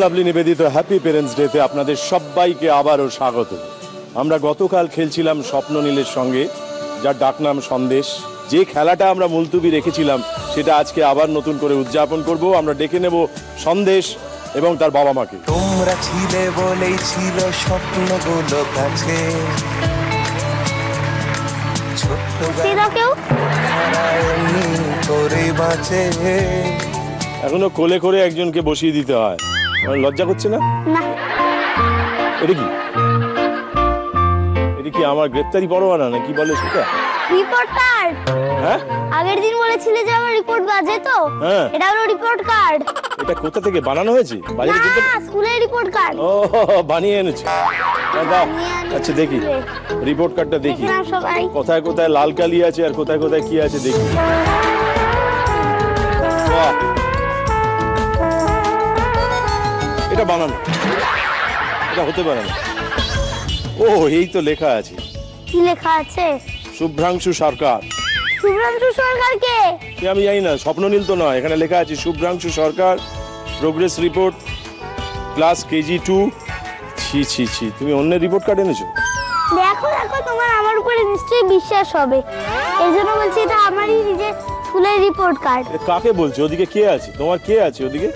Lovely নিবেদিত happy parents day তে আপনাদের সবাইকে আবারও স্বাগত। আমরা গতকাল খেলছিলাম স্বপ্ননীলের সঙ্গে, যার ডাকনাম সন্দেশ। যে খেলাটা আমরা মুলতুবি রেখেছিলাম সেটা আজকে আবার নতুন করে উদযাপন করব। আমরা ডেকে নেব সন্দেশ এবং তার বাবা মাকে। তোমরা ছিলে বলেই ছিল স্বপ্নগুলো কাছে, ছোট্ট করে বাঁচে। এখনো কোলে করে একজনকে বসিয়ে দিতে হয়, লজ্জা করছে না? এটা কি, এটা কি আমার গ্রেফতারি পরোয়ানা না কি বলে সেটা? Report card. হ্যাঁ, আগের দিন বলেছিলে যে আমার রিপোর্ট বাজে, তো এটা হলো রিপোর্ট কার্ড। এটা কোথা থেকে বানানো হয়েছে? বাজারে কিনতে? না, স্কুলের রিপোর্ট কার্ড। ও, বানিয়ে এনেছে। আচ্ছা দেখি রিপোর্ট কার্ডটা দেখি, কোথায় কোথায় লাল কালি আছে আর কোথায় কোথায় কি আছে দেখি। এটা বানানো, এটা হতে পারে না। ও, এই তো লেখা আছে। কি লেখা আছে? শুভ্রাংশু সরকার। শুভ্রাংশু সরকার কে? আমি জানি না, স্বপ্ননীল তো নয়। এখানে লেখা আছে শুভ্রাংশু সরকার, প্রোগ্রেস রিপোর্ট, ক্লাস কেজি 2। ছি ছি ছি, তুমি অন্যের রিপোর্ট কার্ড এনেছো? দেখো দেখো, তোমার আমার উপরে নিশ্চয়ই বিশ্বাস হবে, এর জন্য বলছি এটা আমারই নিজের স্কুলের রিপোর্ট কার্ড। কাকে বলছো? ওদিকে কে আছে? তোমার কে আছে ওদিকে?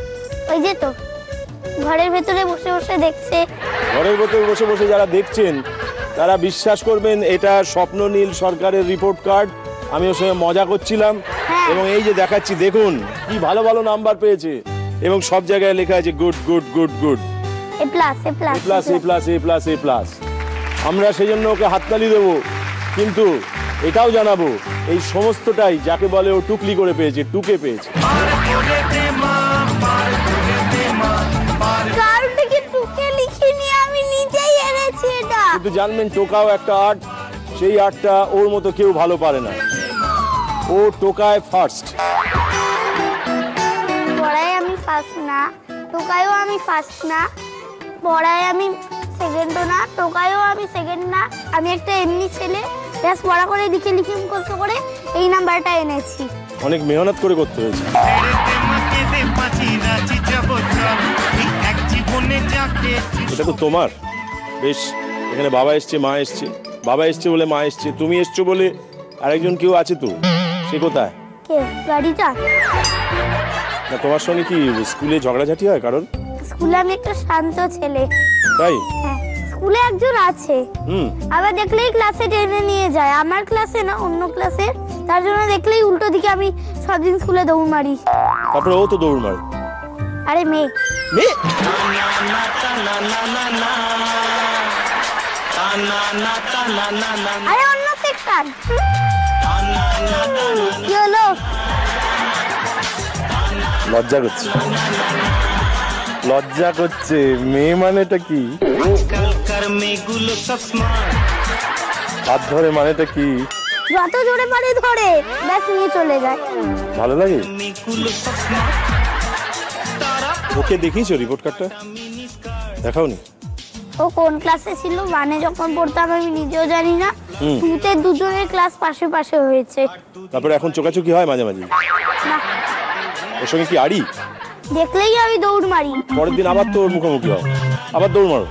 ওই যে তো ঘরের ভেতরে বসে বসে দেখছে। ঘরের ভেতরে বসে বসে যারা দেখছেন তারা বিশ্বাস করবেন এটা স্বপ্ননীল সরকারের রিপোর্ট কার্ড। আমি ওর সঙ্গে মজা করছিলাম এবং এই যে দেখাচ্ছি, দেখুন কি ভালো ভালো নাম্বার পেয়েছে এবং সব জায়গায় লেখা আছে গুড গুড গুড গুড, এ প্লাস এ প্লাস এ প্লাস এ প্লাস এ প্লাস এ প্লাস। আমরা সেজন্য ওকে হাততালি দেবো, কিন্তু এটাও জানাবো এই সমস্তটাই যাকে বলে ও টুকলি করে পেয়েছে, টুকে পেয়েছে। কিন্তু জানবেন টোকাও একটা আর্ট, সেই আর্টটা ওর মতো কেউ ভালো পারে না। ও টোকায় ফার্স্ট। পড়ায় আমি ফার্স্ট না, টোকায়ও আমি ফার্স্ট না, পড়ায় আমি সেকেন্ডও না, টোকায়ও আমি সেকেন্ড না। আমি একটা এমনি ছেলে, ব্যাস পড়া করে লিখে লিখে মুখস্থ করে এই নাম্বারটা এনেছি। অনেক মেহনত করে করতে হয়েছে। এটা তো তোমার বেশ। এখানে বাবা এসছে, মা এসছে, বাবা এসছে বলে মা এসছে, তুমি এসছো বলে আরেকজন কেউ আছে তো, সে কোথায়? কে? গাড়িটা। না, তোমার সঙ্গে কি স্কুলে ঝগড়াঝাটি হয়? কারণ স্কুলে আমি একটা শান্ত ছেলে। তাই? হ্যাঁ, স্কুলে একজন আছে, আবার দেখলেই ক্লাসে টেনে নিয়ে যায়। আমার ক্লাসে না, অন্য ক্লাসে, তার জন্য দেখলেই উল্টো দিকে আমি সবদিন স্কুলে দৌড় মারি। তারপরে ও তো দৌড় মারে। আরে মেয়ে মেয়ে? আরে অন্য সেকশন। কি হলো? লজ্জা করছে, লজ্জা করছে। মেয়ে মানেটা কি? হাত ধরে মানেটা কি? যত জোরে পারে ধরে, ব্যাস নিয়ে চলে যায়। ভালো লাগে? ওকে দেখিয়েছো রিপোর্ট কার্ডটা? দেখাওনি? ও কোন ক্লাসে ছিল? ওয়ানে যখন পড়তাম আমি নিজেও জানি না। টুতে দুজনের ক্লাস পাশে পাশে হয়েছে। তারপরে এখন চোকাচোকি হয় মাঝে মাঝে? না। ওর সঙ্গে কি আড়ি? দেখলেই আমি দৌড় মারি। পরের দিন আবার তো ওর মুখোমুখি হও, আবার দৌড় মারো।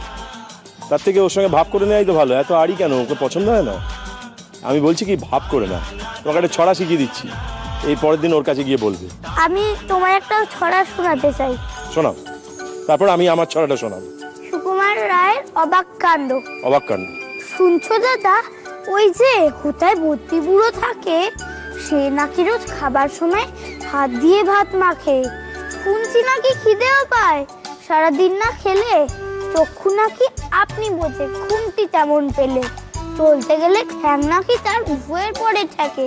তার থেকে ওর সঙ্গে ভাব করে নেওয়াই তো ভালো। এত আড়ি কেন? ওকে পছন্দ হয় না? আমি বলছি কি, ভাব করে না। তোমাকে একটা ছড়া শিখিয়ে দিচ্ছি, এই পরের দিন ওর কাছে গিয়ে বলবে। আমি তোমার একটা ছড়া শোনাতে চাই। শোনাও, তারপর আমি আমার ছড়াটা শোনাবো। সুকুমার রায়ের অবাক কাণ্ড। অবাক কাণ্ড শুনছো দাদা? ওই যে কোথায় ভর্তি বুড়ো থাকে, সে নাকি রোজ খাবার সময় হাত দিয়ে ভাত মাখে। শুনছি নাকি খিদেও পায় সারাদিন না খেলে, চক্ষু নাকি আপনি বোঝে খুন্তি তেমন পেলে। চলতে গেলে ঠ্যাং নাকি তার ভুয়ের পরে ঠেকে,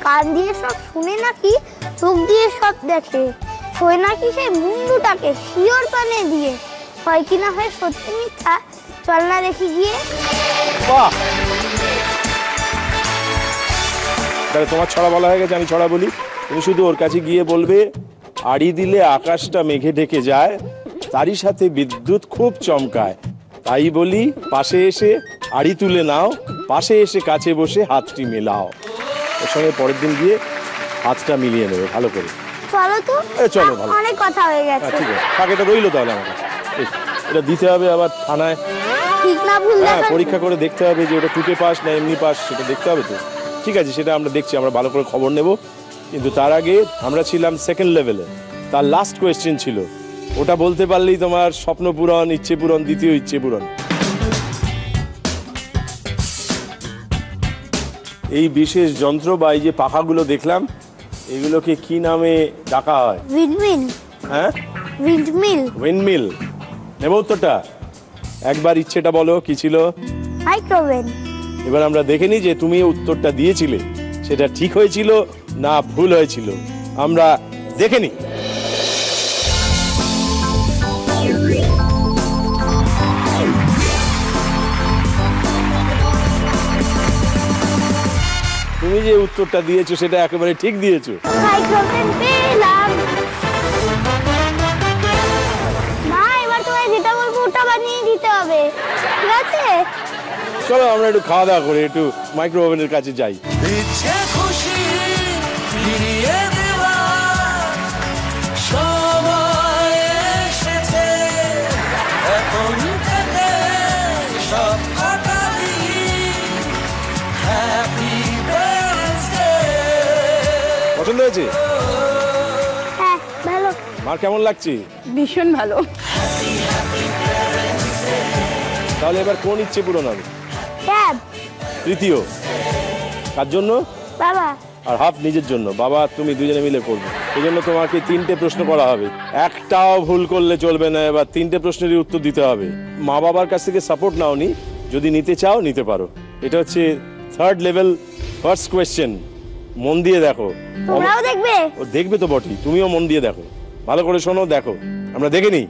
কান দিয়ে সব শুনে নাকি চোখ দিয়ে সব দেখে। শোয় নাকি সেই মুন্ডুটাকে শিওর পানে দিয়ে, হয় কিনা হয় সত্যি মিথ্যা চল না দেখি গিয়ে। বাহ, তাহলে তোমার ছড়া বলা হয়ে গেছে, আমি ছড়া বলি। তুমি শুধু ওর কাছে গিয়ে বলবে, আড়ি দিলে আকাশটা মেঘে ঢেকে যায়, তারই সাথে বিদ্যুৎ খুব চমকায়। তাই বলি পাশে এসে আড়ি তুলে নাও, পাশে এসে কাছে বসে হাতটি মেলাও। ওর সঙ্গে পরের দিন গিয়ে হাতটা মিলিয়ে নেবে ভালো করে। চলো তো। চলো, ভালো। অনেক কথা হয়ে গেছে। ঠিক আছে, থাক, এটা রইলো তাহলে আমার কাছে। এটা দিতে হবে আবার থানায়। ঠিক না ভুল হ্যাঁ, দেখা। পরীক্ষা করে দেখতে হবে যে ওটা টুকে পাস না এমনি পাস, সেটা দেখতে হবে তো। ঠিক আছে, সেটা আমরা দেখছি, আমরা ভালো করে খবর নেব। কিন্তু তার আগে আমরা ছিলাম সেকেন্ড লেভেলে, তার লাস্ট কোয়েশ্চেন ছিল, ওটা বলতে পারলেই তোমার স্বপ্ন পূরণ, ইচ্ছে পূরণ, দ্বিতীয় ইচ্ছে পূরণ। এই বিশেষ যন্ত্র বা এই যে পাখাগুলো দেখলাম, এগুলোকে কি নামে ডাকা হয়? উইন্ডমিল। হ্যাঁ, উইন্ডমিল। উইন্ডমিল। নেব উত্তরটা? একবার ইচ্ছেটা বলো কি ছিল? মাইক্রোওয়েভ। এবার আমরা দেখে নিই যে তুমি উত্তরটা দিয়েছিলে সেটা ঠিক হয়েছিল না ভুল হয়েছিল। আমরা দেখে নিই। তুমি যে উত্তরটা দিয়েছো সেটা একেবারে ঠিক দিয়েছো। মাইক্রোওয়েভ পেলাম। মা, এবার তোমায় যেটা বলবো ওটা বানিয়ে দিতে হবে, ঠিক আছে? চলো আমরা একটু খাওয়া দাওয়া করে একটু মাইক্রো ওভেনের কাছে যাই। ইচ্ছে খুশি ফিরিয়ে দেওয়ার সময় এসেছে, এখন থেকে সব কাটাবি হ্যাপি বার্থডে। পছন্দ হয়েছে? হ্যাঁ, ভালো। মার কেমন লাগছে? ভীষণ ভালো। তাহলে এবার কোন ইচ্ছে পূরণ হবে? ট্যাব। তৃতীয়। কার জন্য? বাবা। আর হাফ নিজের জন্য। বাবা তুমি দুজনে মিলে করবে। এই জন্য তোমাকে 3টে প্রশ্ন করা হবে, একটাও ভুল করলে চলবে না। এবার 3টে প্রশ্নেরই উত্তর দিতে হবে। মা বাবার কাছ থেকে সাপোর্ট নাওনি, যদি নিতে চাও নিতে পারো। এটা হচ্ছে থার্ড লেভেল ফার্স্ট কোয়েশ্চেন। মন দিয়ে দেখো। তোমরাও দেখবে? ও দেখবে তো বটেই, তুমিও মন দিয়ে দেখো, ভালো করে শোনো, দেখো। আমরা দেখে নিই।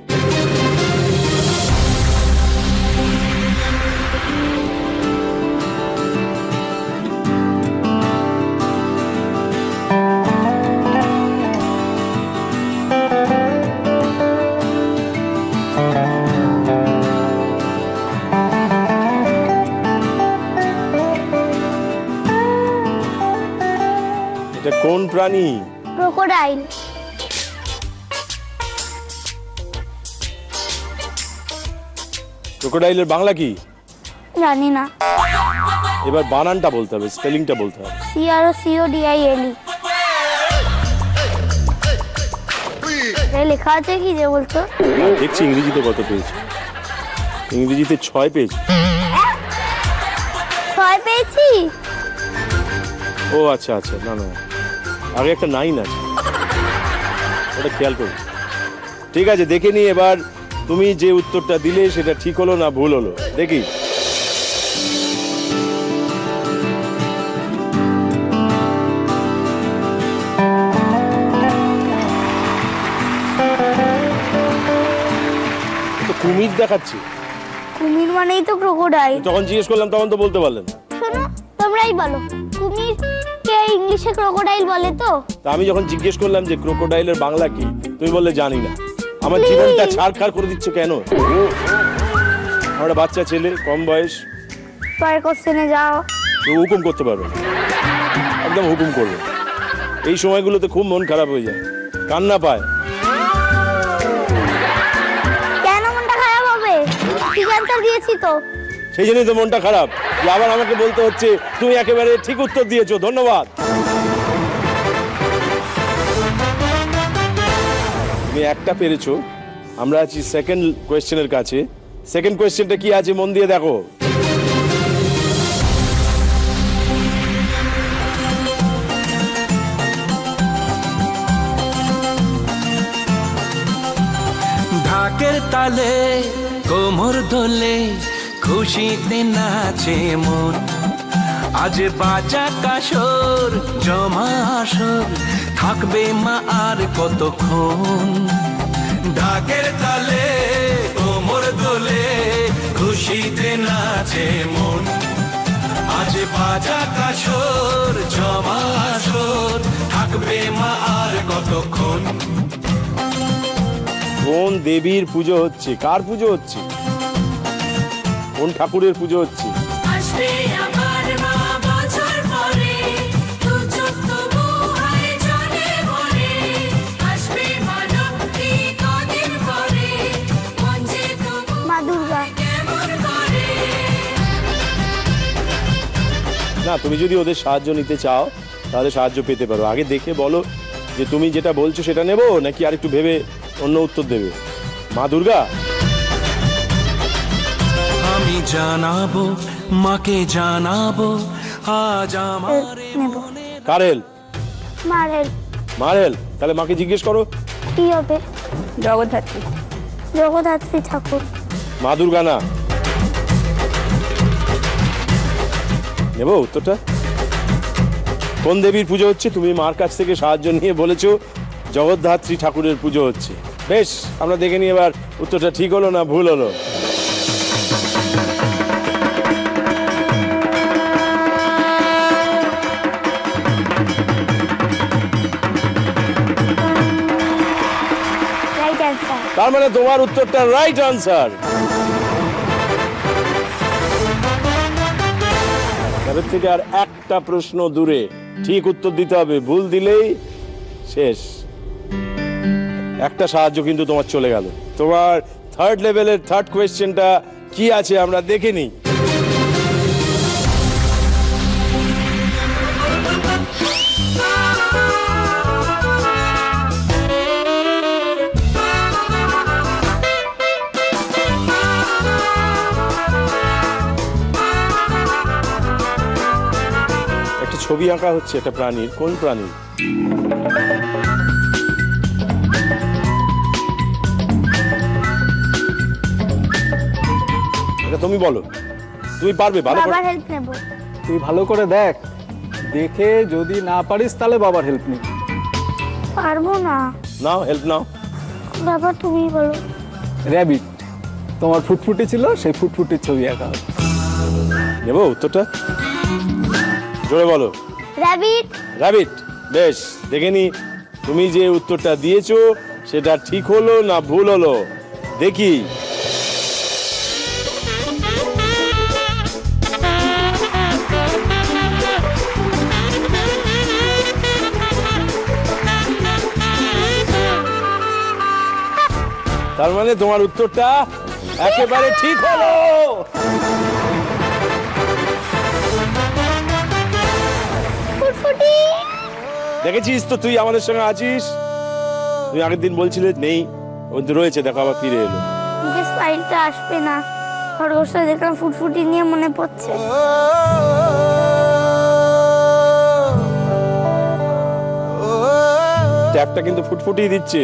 এটা কোন প্রাণী? ক্রোকোডাইল। ক্রোকোডাইলের বাংলা কি? জানি না। এবার বানানটা বলতে হবে, স্পেলিংটা বলতে হবে। CROCODILE। লেখা আছে কি যে বলছো? দেখছি ইংরেজিতে কত পেয়েছি। ইংরেজিতে 6 পেয়েছি। 6 পেয়েছি? ও আচ্ছা আচ্ছা, না না, আগে একটা 9 আছে, ওটা খেয়াল করো। ঠিক আছে, দেখে নি এবার তুমি যে উত্তরটা দিলে সেটা ঠিক হলো না ভুল হলো, দেখি। তো কুমির দেখাচ্ছি। কুমির মানেই তো ক্রোকোডাইল। যখন জিজ্ঞেস করলাম তখন তো বলতে পারলেন না। শোনো, তোমরাই বলো, কুমির কে ইংলিশে ক্রোকোডাইল বলে তো? তা আমি যখন জিজ্ঞেস করলাম যে ক্রোকোডাইলের বাংলা কি, তুমি বললে জানি না। আমার জীবনটা ছাড়খাড় করে দিচ্ছ কেন? আমরা বাচ্চা ছেলে, কম বয়স। পরের কোশ্চেনে যাও। কেউ হুকুম করতে পারবে না, একদম হুকুম করবে। এই সময়গুলোতে খুব মন খারাপ হয়ে যায়, কান্না পায়। কেন মনটা খারাপ হবে? ঠিক অ্যান্সার দিয়েছি তো। সেই জন্যই তো মনটা খারাপ যে আবার আমাকে বলতে হচ্ছে তুমি একেবারে ঠিক উত্তর দিয়েছো। ধন্যবাদ। তুমি একটা পেরেছো। আমরা আছি সেকেন্ড কোয়েশ্চেনের কাছে। সেকেন্ড কোয়েশ্চেনটা কি আছে মন দিয়ে দেখো। ঢাকের তালে কোমর দোলে খুশিতে নাচে মন, আজ বাজা কাসর জমা আসর থাকবে মা আর কতক্ষণ। ঢাকের তালে কোমর দোলে খুশিতে নাচে মন, আজ বাজা কাশর জমা আসর, থাকবে মা আর কতক্ষণ। কোন দেবীর পুজো হচ্ছে? কার পুজো হচ্ছে? কোন ঠাকুরের পুজো হচ্ছে? আসবে আমার মা বছর পরে, দু চোখ তবু হয় জলে ভরে। আসবে মা লক্ষ্মী কদিন পরে, মন যে তবু মা দুর্গা। কেমন করে। না, তুমি যদি ওদের সাহায্য নিতে চাও তাহলে সাহায্য পেতে পারো। আগে দেখে বলো যে তুমি যেটা বলছো সেটা নেবো নাকি আর একটু ভেবে অন্য উত্তর দেবে। মা দুর্গা। আমি জানাবো মাকে জানাবো আজ আমার নেব। কার হেল্প? মার help। মার হেল্প? তাহলে মাকে জিজ্ঞেস করো। কি হবে? জগদ্ধাত্রী। জগদ্ধাত্রী ঠাকুর। মা দুর্গা না। নেব উত্তরটা? কোন দেবীর পুজো হচ্ছে? তুমি মার কাছ থেকে সাহায্য নিয়ে বলেছো জগদ্ধাত্রী ঠাকুরের পুজো হচ্ছে। বেশ, আমরা দেখে নিই এবার উত্তরটা ঠিক হলো না ভুল হলো। Right answer. তার মানে তোমার উত্তরটা রাইট আনসার। এবার থেকে আর একটা প্রশ্ন দূরে, ঠিক উত্তর দিতে হবে। ভুল দিলেই শেষ। একটা সাহায্য কিন্তু তোমার চলে গেল। তোমার থার্ড লেভেলের থার্ড কোয়েশ্চেনটা কি আছে আমরা দেখে নিই। একটা ছবি আঁকা হচ্ছে একটা প্রাণীর। কোন প্রাণী? এটা তুমি বলো, তুমি পারবে ভালো করে। বাবার হেল্প নেব। তুই ভালো করে দেখ, দেখে যদি না পারিস তাহলে বাবার হেল্প নিবি। পারবো না। নাও হেল্প নাও। বাবা তুমি বলো। র্যাবিট। তোমার ফুটফুটি ছিল, সেই ফুটফুটির ছবি আঁকা হবে। নেব উত্তরটা? জোরে বলো। র‍্যাবিট। র‍্যাবিট। বেশ, দেখে নি তুমি যে উত্তরটা দিয়েছো সেটা ঠিক হলো না ভুল হলো দেখি। তার মানে তোমার উত্তরটা একেবারে ঠিক হলো। ফুটফুটি। দেখেছিস তো, তুই আমাদের সঙ্গে আছিস। তুই আগের দিন বলছিলে নেই, ও তো রয়েছে, দেখো আবার ফিরে এলো। মুখে স্মাইলটা আসবে না। খরগোশটা দেখলাম ফুটফুটি নিয়ে মনে পড়ছে। ট্যাপটা কিন্তু ফুটফুটি দিচ্ছে।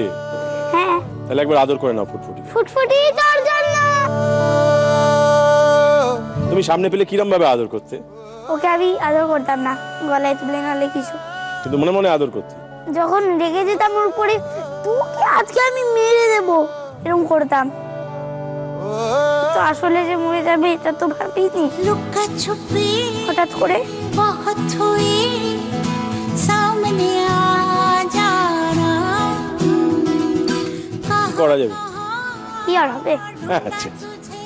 হ্যাঁ। তাহলে একবার আদর করে নাও ফুটফুটি। ফুটফুটি তোর জন্য। তুমি সামনে পেলে কিরম ভাবে আদর করতে? ওকে আমি আদর করতাম না, গলায় তুলে নালে কিছু। কিন্তু মনে মনে আদর করতে। যখন রেগে যেতাম ওর উপরে, তোকে আজকে আমি মেরে দেব, এরকম করতাম। তো আসলে যে মরে যাবে এটা তো ভাবিনি। लुका छुपी হঠাৎ করে बहुत हुई, सामने आ जाना। কি করা যাবে? কি আর হবে? আচ্ছা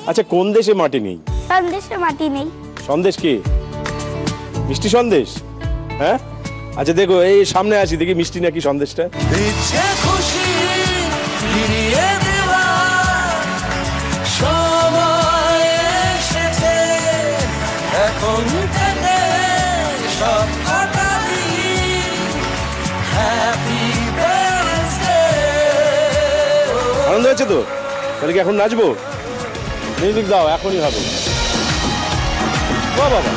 আচ্ছা, কোন দেশে মাটি নেই? সন্দেশে মাটি নেই। সন্দেশ কি? মিষ্টি সন্দেশ? হ্যাঁ, আচ্ছা দেখো এই সামনে আসি, দেখি মিষ্টি নাকি সন্দেশটা। ইচ্ছে খুশি ফিরিয়ে দেওয়া সময় এসেছে, এখন থেকে সব কাটাবি। Happy birthday. আনন্দ হয়েছে তো? তাহলে কি এখন নাচবো? মিউজিক দাও, এখনই হবে। বাহ বাবা,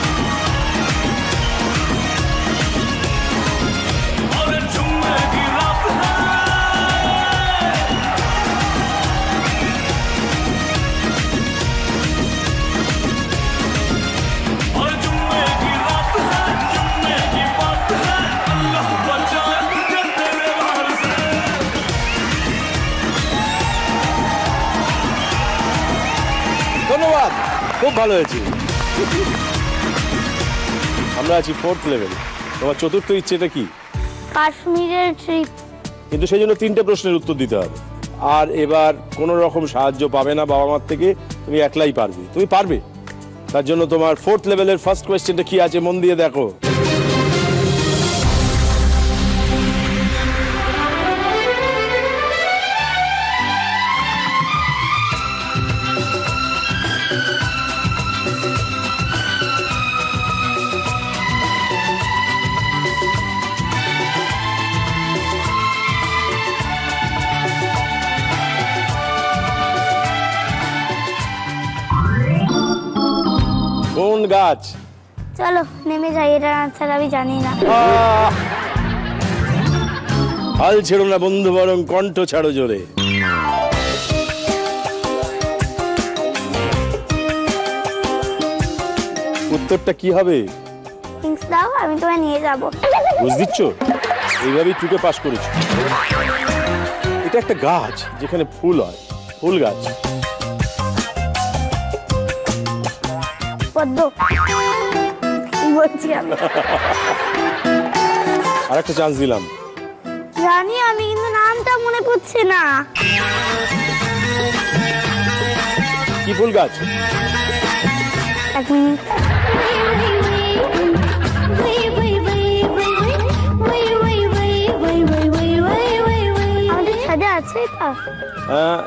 ধন্যবাদ। ভালো হয়েছে। আমরা আছি 4th লেভেল। তোমার চতুর্থ ইচ্ছেটা কি? কাশ্মীরের ট্রিপ। কিন্তু সেই জন্য 3টে প্রশ্নের উত্তর দিতে হবে। আর এবার কোনো রকম সাহায্য পাবে না বাবা মার থেকে, তুমি একলাই পারবে। তুমি পারবে। তার জন্য তোমার 4th লেভেলের ফার্স্ট কোয়েশ্চেনটা কি আছে মন দিয়ে দেখো। কোন গাছ? চলো নেমে যাই, এটার আনসার আমি জানি না। হাল ছেড়ো না বন্ধু, বরং কণ্ঠ ছাড়ো জোরে। উত্তরটা কি হবে? থিংস দাও, আমি তোমায় নিয়ে যাব। বুঝ দিচ্ছ? এইভাবেই টুকে পাস করেছো। এটা একটা গাছ যেখানে ফুল হয়, ফুল গাছ। পদ্ম। কি বলছি আমি? আর একটা চান্স দিলাম। জানি আমি, কিন্তু নামটা মনে পড়ছে না। কি ফুল গাছ? এক মিনিট। আমাদের ছাদে আছে এটা। হ্যাঁ,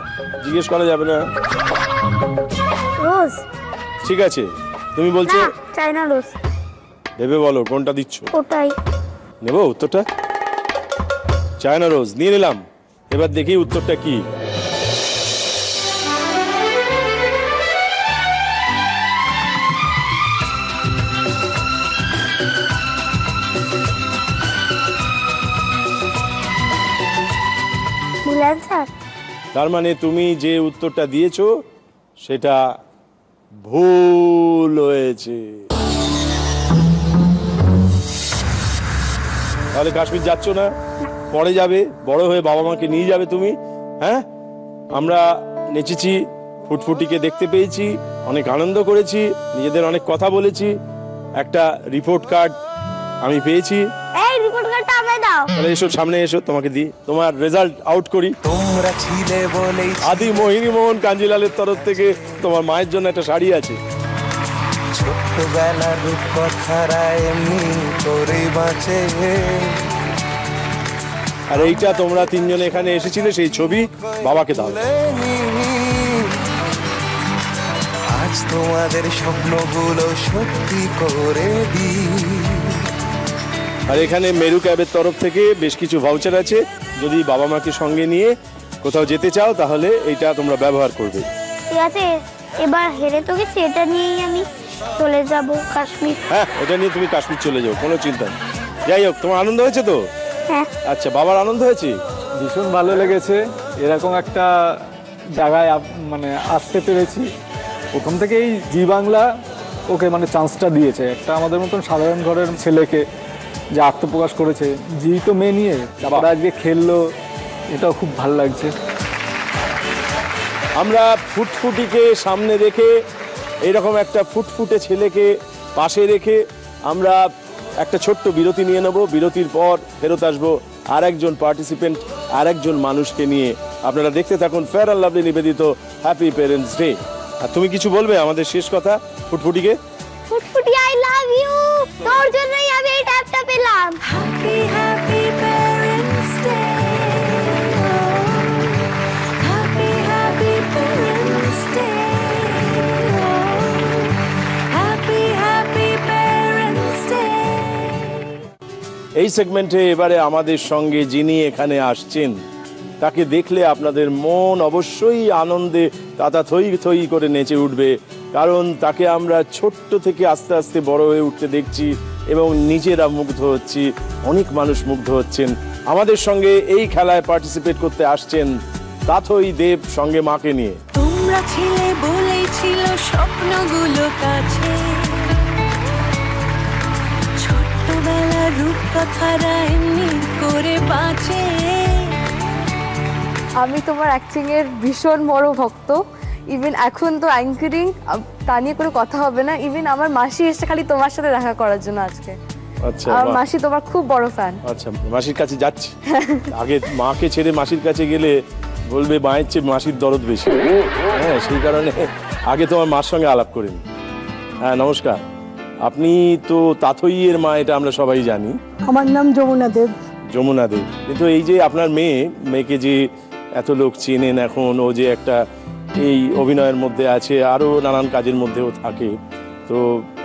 জিজ্ঞেস করা যাবে না। রোজ। ঠিক আছে, তুমি বলছো না, চাইনা রোজ। ভেবে বলো কোনটা দিচ্ছ। ওটাই নেব উত্তরটা। চায়না রোজ নিয়ে নিলাম। এবার দেখি উত্তরটা কি। ভুল অ্যান্সার। তার মানে তুমি যে উত্তরটা দিয়েছো সেটা ভুল হয়েছে। তাহলে কাশ্মীর যাচ্ছ না? পরে যাবে, বড় হয়ে বাবা মাকে নিয়ে যাবে তুমি। হ্যাঁ, আমরা নেচেছি, ফুটফুটিকে দেখতে পেয়েছি, অনেক আনন্দ করেছি, নিজেদের অনেক কথা বলেছি। একটা রিপোর্ট কার্ড আমি পেয়েছি। এই রিপোর্ট কার্ডটা আমায় দাও। তাহলে এসো, সামনে এসো, তোমাকে দিই। তোমার রেজাল্ট আউট করি। তোমরা ছিলে বলেই আদি মোহিনী মোহন কাঞ্জিলালের তরফ থেকে তোমার মায়ের জন্য একটা শাড়ি আছে। ছোট্টবেলার রূপকথারা এমনি করে বাঁচে। আর এইটা তোমরা তিনজনে এখানে এসেছিলে, সেই ছবি বাবাকে দাও। আজ তোমাদের স্বপ্নগুলো সত্যি করে দিই। আর এখানে মেরু ক্যাবের তরফ থেকে বেশ কিছু ভাউচার আছে। যদি বাবা মাকে সঙ্গে নিয়ে কোথাও যেতে চাও তাহলে এইটা তোমরা ব্যবহার করবে। ঠিক আছে, এবার হেরে তো গেছি, এটা নিয়েই আমি চলে যাব কাশ্মীর। হ্যাঁ, এটা নিয়ে তুমি কাশ্মীর চলে যাও, কোনো চিন্তা নেই। যাই হোক, তোমার আনন্দ হয়েছে তো? হ্যাঁ। আচ্ছা, বাবার আনন্দ হয়েছে? ভীষণ ভালো লেগেছে এরকম একটা জায়গায় মানে আসতে পেরেছি। প্রথম থেকেই জি বাংলা ওকে মানে চান্সটা দিয়েছে, একটা আমাদের মতন সাধারণ ঘরের ছেলেকে যে আত্মপ্রকাশ করেছে। জি তো মেয়ে নিয়ে তারপর আজকে খেললো, এটাও খুব ভালো লাগছে। আমরা ফুটফুটিকে সামনে রেখে, এইরকম একটা ফুটফুটে ছেলেকে পাশে রেখে আমরা একটা ছোট্ট বিরতি নিয়ে নেব। বিরতির পর ফেরত আসবো আর একজন পার্টিসিপেন্ট, আর একজন মানুষকে নিয়ে। আপনারা দেখতে থাকুন ফেয়ার অ্যান্ড লাভলি নিবেদিত হ্যাপি প্যারেন্টস ডে। আর তুমি কিছু বলবে আমাদের শেষ কথা ফুটফুটিকে? ফুটফুটি, আই লাভ ইউ। তোর জন্যই আমি এই ট্যাপটা পেলাম। Happy, happy Parents' Day. Happy, happy Parents' Day. Happy, happy Parents' Day. এই সেগমেন্টে এবারে আমাদের সঙ্গে যিনি এখানে আসছেন তাকে দেখলে আপনাদের মন অবশ্যই আনন্দে তাতা থই থই করে নেচে উঠবে। কারণ তাকে আমরা ছোট্ট থেকে আস্তে আস্তে বড় হয়ে উঠতে দেখছি এবং নিজেরা মুগ্ধ হচ্ছি, অনেক মানুষ মুগ্ধ হচ্ছেন। আমাদের সঙ্গে এই খেলায় পার্টিসিপেট করতে আসছেন তাথই দেব, সঙ্গে মাকে নিয়ে। তোমরা ছিলে বলেই ছিল স্বপ্নগুলো কাছে, ছোট্টবেলার রূপকথারা এমনি করে বাঁচে। আমি তোমার অ্যাক্টিং এর ভীষণ বড় ভক্ত। ইভেন এখন তো অ্যাঙ্কারিং, তা নিয়ে কোনো কথা হবে না। ইভেন আমার মাসি এসে খালি তোমার সাথে দেখা করার জন্য আজকে। আচ্ছা, আমার বাহ। মাসি তোমার খুব বড় ফ্যান। আচ্ছা, মাসির কাছে যাচ্ছি। আগে মাকে ছেড়ে মাসির কাছে গেলে বলবে মায়ের চেয়ে মাসির দরদ বেশি। হ্যাঁ, সেই কারণে আগে তোমার মার সঙ্গে আলাপ করিনি। হ্যাঁ, নমস্কার। আপনি তো তাথইয়ের মা, এটা আমরা সবাই জানি। আমার নাম যমুনা দেব। যমুনা দেব। কিন্তু এই যে আপনার মেয়েকে যে এত লোক চেনেন এখন, ও যে একটা এই অভিনয়ের মধ্যে আছে, আরো নানান কাজের মধ্যেও থাকে, তো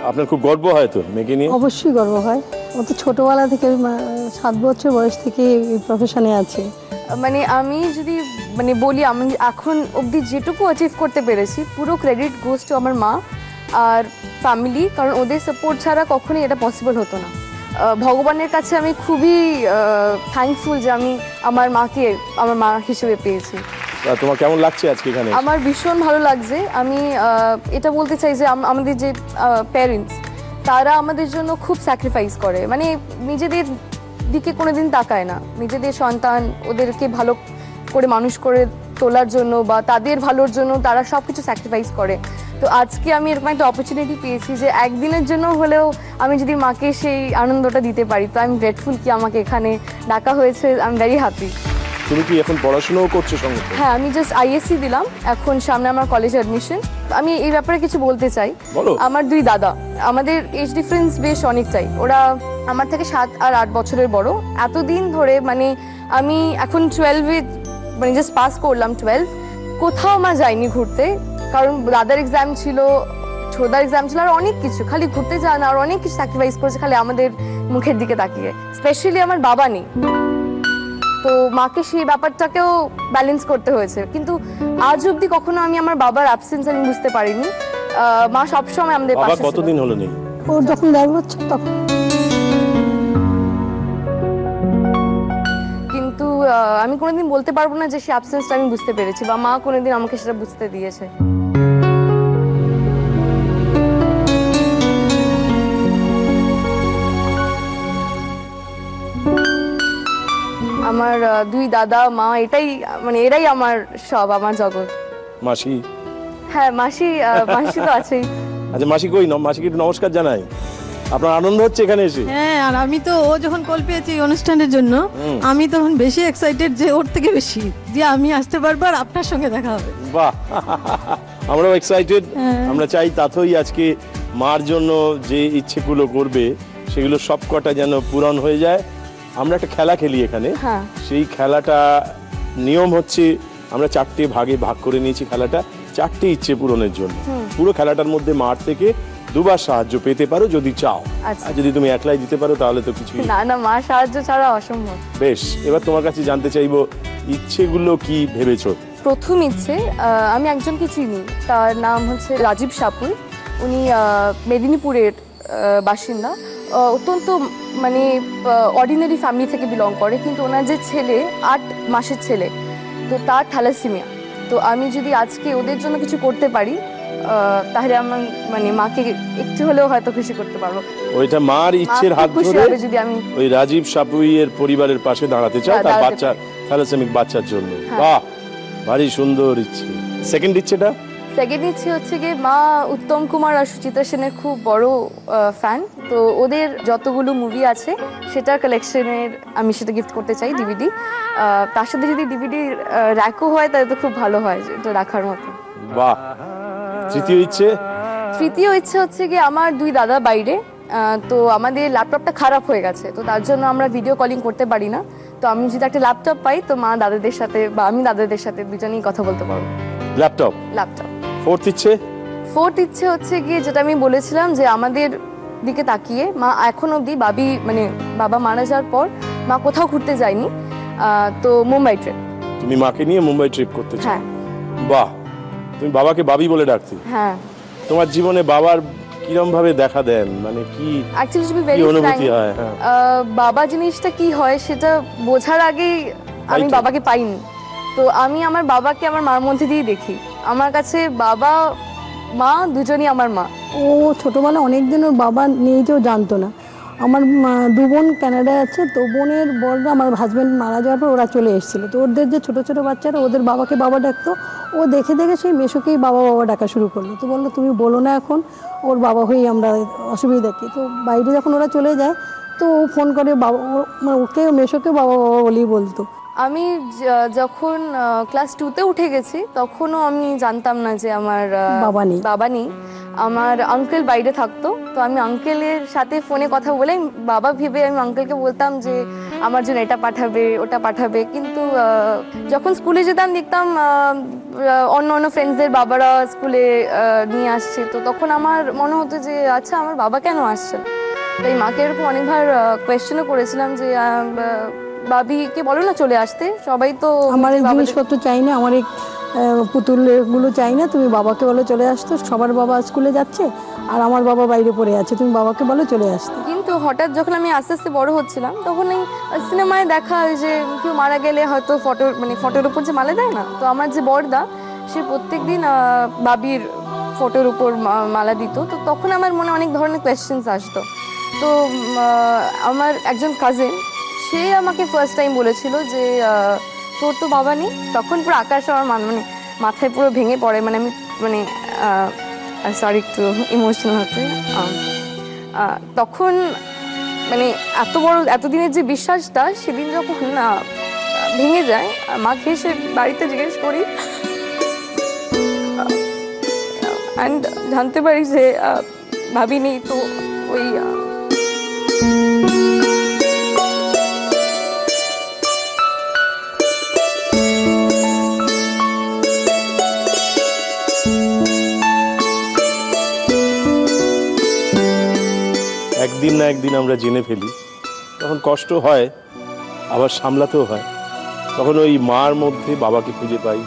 আপনার খুব গর্ব হয় তো মেয়েকে নিয়ে? অবশ্যই গর্ব হয়। ও তো ছোটবেলা থেকে 7 বছর বয়স থেকে এই প্রফেশনে আছে। মানে আমি যদি মানে বলি, আমি এখন অবধি যেটুকু অ্যাচিভ করতে পেরেছি পুরো ক্রেডিট গোজ টু আমার মা আর ফ্যামিলি, কারণ ওদের সাপোর্ট ছাড়া কখনোই এটা পসিবল হতো না। ভগবানের কাছে আমি খুবই থ্যাঙ্কফুল যে আমি আমার মাকে আমার মা হিসেবে পেয়েছি। তোমার কেমন লাগছে আজকে এখানে? আমার ভীষণ ভালো লাগছে। আমি এটা বলতে চাই যে আমাদের যে প্যারেন্টস, তারা আমাদের জন্য খুব স্যাক্রিফাইস করে, মানে নিজেদের দিকে কোনোদিন তাকায় না। নিজেদের সন্তান ওদেরকে ভালো করে মানুষ করে তোলার জন্য বা তাদের ভালোর জন্য তারা সব কিছু স্যাক্রিফাইস করে। তো আজকে আমি এরকম একটা অপরচুনিটি পেয়েছি যে একদিনের জন্য হলেও আমি যদি মাকে সেই আনন্দটা দিতে পারি, তো আমি গ্রেটফুল কি আমাকে এখানে ডাকা হয়েছে। I am very happy. তুমি কি এখন পড়াশোনাও করছো সঙ্গে? হ্যাঁ, আমি জাস্ট আইএসসি দিলাম, এখন সামনে আমার কলেজ অ্যাডমিশন। আমি এই ব্যাপারে কিছু বলতে চাই। বলো। আমার 2 দাদা, আমাদের এজ ডিফারেন্স বেশ অনেকটাই। ওরা আমার থেকে 7 আর 8 বছরের বড়। এতদিন ধরে মানে আমি এখন 12-এ মানে জাস্ট পাস করলাম 12, কোথাও আমার যাইনি ঘুরতে, কারণ দাদার এক্সাম ছিল, ছোটদার এক্সাম ছিল, আর অনেক কিছু, খালি ঘুরতে যাওয়া না, আর অনেক কিছু স্যাক্রিফাইস করেছে খালি আমাদের মুখের দিকে তাকিয়ে। স্পেশালি আমার বাবা নেই, তো মাকে সেই ব্যাপারটাকেও ব্যালেন্স করতে হয়েছে। কিন্তু আজ অবধি কখনো আমি আমার বাবার অ্যাবসেন্স আমি বুঝতে পারিনি। মা সবসময় আমাদের বাবা পাশে ছিল। কতদিন হলো নেই? ওর যখন 1.5 বছর তখন। কিন্তু আমি কোনোদিন বলতে পারবো না যে সেই অ্যাবসেন্সটা আমি বুঝতে পেরেছি, বা মা কোনোদিন আমাকে সেটা বুঝতে দিয়েছে। আমার 2 দাদা, মা, এটাই মানে এরাই আমার সব, আমার জগৎ। মাসি? হ্যাঁ, মাসি তো আছেই। আচ্ছা, মাসি কই? মাসিকে একটু নমস্কার জানাই। আপনার আনন্দ হচ্ছে এখানে এসে? হ্যাঁ, আর আমি তো ও যখন কল পেয়েছি এই অনুষ্ঠানের জন্য, আমি তখন বেশি এক্সাইটেড যে ওর থেকে বেশি যে আমি আসতে পারবো আর আপনার সঙ্গে দেখা হবে। বাহ, আমরাও এক্সাইটেড। আমরা চাই তাথই আজকে মার জন্য যে ইচ্ছেগুলো করবে সেগুলো সব কটা যেন পূরণ হয়ে যায়। আমরা একটা খেলা খেলি এখানে। হ্যাঁ। সেই খেলাটা নিয়ম হচ্ছে আমরা 4টে ভাগে ভাগ করে নিয়েছি খেলাটা, 4টে ইচ্ছে পূরণের জন্য। পুরো খেলাটার মধ্যে মার থেকে 2বার সাহায্য পেতে পারো যদি চাও। আচ্ছা। আর যদি তুমি একলাই দিতে পারো তাহলে তো কিছুই না না, মা সাহায্য ছাড়া অসম্ভব। বেশ, এবার তোমার কাছে জানতে চাইবো ইচ্ছেগুলো কি ভেবেছো? প্রথম ইচ্ছে, আমি একজনকে চিনি, তার নাম হচ্ছে রাজীব সাপুই। উনি মেদিনীপুরের বাসিন্দা। অত্যন্ত মানে অর্ডিনারি ফ্যামিলি থেকে বিলং করে, কিন্তু ওনার যে ছেলে 8 মাসের ছেলে, তো তার থ্যালাসেমিয়া। তো আমি যদি আজকে ওদের জন্য কিছু করতে পারি, তাহলে আমার মানে মাকে একটু হলেও হয়তো খুশি করতে পারবো। ওইটা মার ইচ্ছের হাত খুশি ধরে হবে যদি আমি ওই রাজীব সাপুইয়ের পরিবারের পাশে দাঁড়াতে চাও, হ্যাঁ, তার দাঁড়াতে বাচ্চা, থ্যালাসেমিক বাচ্চার জন্য। হ্যাঁ। বাহ, ভারী সুন্দর ইচ্ছে। সেকেন্ড ইচ্ছেটা? সেকেন্ড ইচ্ছে হচ্ছে গিয়ে, মা উত্তম কুমার আর সুচিত্রা সেনের খুব বড় ফ্যান, তো ওদের যতগুলো মুভি আছে সেটার কালেকশনের আমি সেটা গিফট করতে চাই, ডিভিডি। তার সাথে যদি ডিভিডি র্যাকও হয় তাহলে তো খুব ভালো হয়, এটা রাখার মতো। বাহ। তৃতীয় ইচ্ছে? তৃতীয় ইচ্ছে হচ্ছে গিয়ে, আমার 2 দাদা বাইরে, তো আমাদের ল্যাপটপটা খারাপ হয়ে গেছে, তো তার জন্য আমরা ভিডিও কলিং করতে পারি না। তো আমি যদি একটা ল্যাপটপ পাই, তো মা দাদাদের সাথে বা আমি দাদাদের সাথে দুজনেই কথা বলতে পারবো। ল্যাপটপ। ফোর্থ ইচ্ছে? ফোর্থ ইচ্ছে হচ্ছে গিয়ে, যেটা আমি বলেছিলাম যে আমাদের দিকে তাকিয়ে মা এখন অবধি মানে বাবা মারা যাওয়ার পর মা কোথাও ঘুরতে যায়নি, তো মুম্বাই ট্রিপ। তুমি মাকে নিয়ে মুম্বাই ট্রিপ করতে চাও? হ্যাঁ। বাহ, তুমি বাবাকে বাবি বলে ডাকতে? হ্যাঁ। তোমার জীবনে বাবার কিরম ভাবে দেখা দেন, মানে কি অ্যাকচুয়ালি টু বি ভেরি অনুভূতি হয়? হ্যাঁ। বাবা জিনিসটা কি হয় সেটা বোঝার আগেই আমি বাবাকে পাইনি, তো আমি আমার বাবাকে আমার মার মধ্যে দিয়েই দেখি। আমার কাছে বাবা মা দুজনই আমার মা। ও ছোটোবেলা অনেকদিন ওর বাবা নেই যে ও জানতো না। আমার 2 বোন কানাডায় আছে, তো বোনের বড়রা আমার হাজব্যান্ড মারা যাওয়ার পর ওরা চলে এসেছিলো, তো ওদের যে ছোটো ছোটো বাচ্চারা ওদের বাবাকে বাবা ডাকতো, ও দেখে দেখে সেই মেশোকেই বাবা বাবা ডাকা শুরু করলো। তো বললো তুমি বলো না এখন, ওর বাবা হয়েই আমরা অসুবিধা কি। তো বাইরে যখন ওরা চলে যায় তো ও ফোন করে বাবা, মানে ওকে মেশোকে বাবা বাবা বলেই বলতো। আমি যখন ক্লাস 2-তে উঠে গেছি তখনও আমি জানতাম না যে আমার বাবা নেই। আমার আঙ্কেল বাইরে থাকতো, তো আমি আঙ্কেলের সাথে ফোনে কথা বলে বাবা ভেবে আমি আঙ্কেলকে বলতাম যে আমার জন্য এটা পাঠাবে ওটা পাঠাবে। কিন্তু যখন স্কুলে যেতাম দেখতাম অন্য অন্য ফ্রেন্ডসদের বাবারা স্কুলে নিয়ে আসছে, তো তখন আমার মনে হতো যে আচ্ছা আমার বাবা কেন আসছে। তাই মাকে এরকম অনেকবার কোয়েশ্চেনও করেছিলাম যে বাবিকে বলো না চলে আসতে, সবাই তো আমার এই জিনিসপত্র চাই না, আমার এই পুতুলগুলো চাই না, তুমি বাবাকে বলো চলে আসতো। সবার বাবা স্কুলে যাচ্ছে আর আমার বাবা বাইরে পড়ে আছে, তুমি বাবাকে বলো চলে আসতে। কিন্তু হঠাৎ যখন আমি আস্তে আস্তে বড় হচ্ছিলাম তখন এই সিনেমায় দেখা যে কেউ মারা গেলে হয়তো ফটোর উপর যে মালা দেয় না, তো আমার যে বড়দা সে প্রত্যেক দিন বাবির ফটোর উপর মালা দিত। তো তখন আমার মনে অনেক ধরনের কোয়েশ্চেন্স আসতো। তো আমার একজন কাজিন সে আমাকে ফার্স্ট টাইম বলেছিল যে তোর তো বাবা নেই। তখন পুরো আকাশ আমার মানে মাথায় পুরো ভেঙে পড়ে, মানে আমি মানে সরি একটু ইমোশনাল হতে। তখন মানে এতদিনের যে বিশ্বাসটা সেদিন যখন ভেঙে যায়, মাকে এসে বাড়িতে জিজ্ঞেস করি অ্যান্ড জানতে পারি যে ভাবি নেই। তো ওই একদিন না একদিন আমরা জেনে ফেলি, তখন কষ্ট হয় আবার সামলাতেও হয়। তখন ওই মার মধ্যে বাবাকে খুঁজে পাই,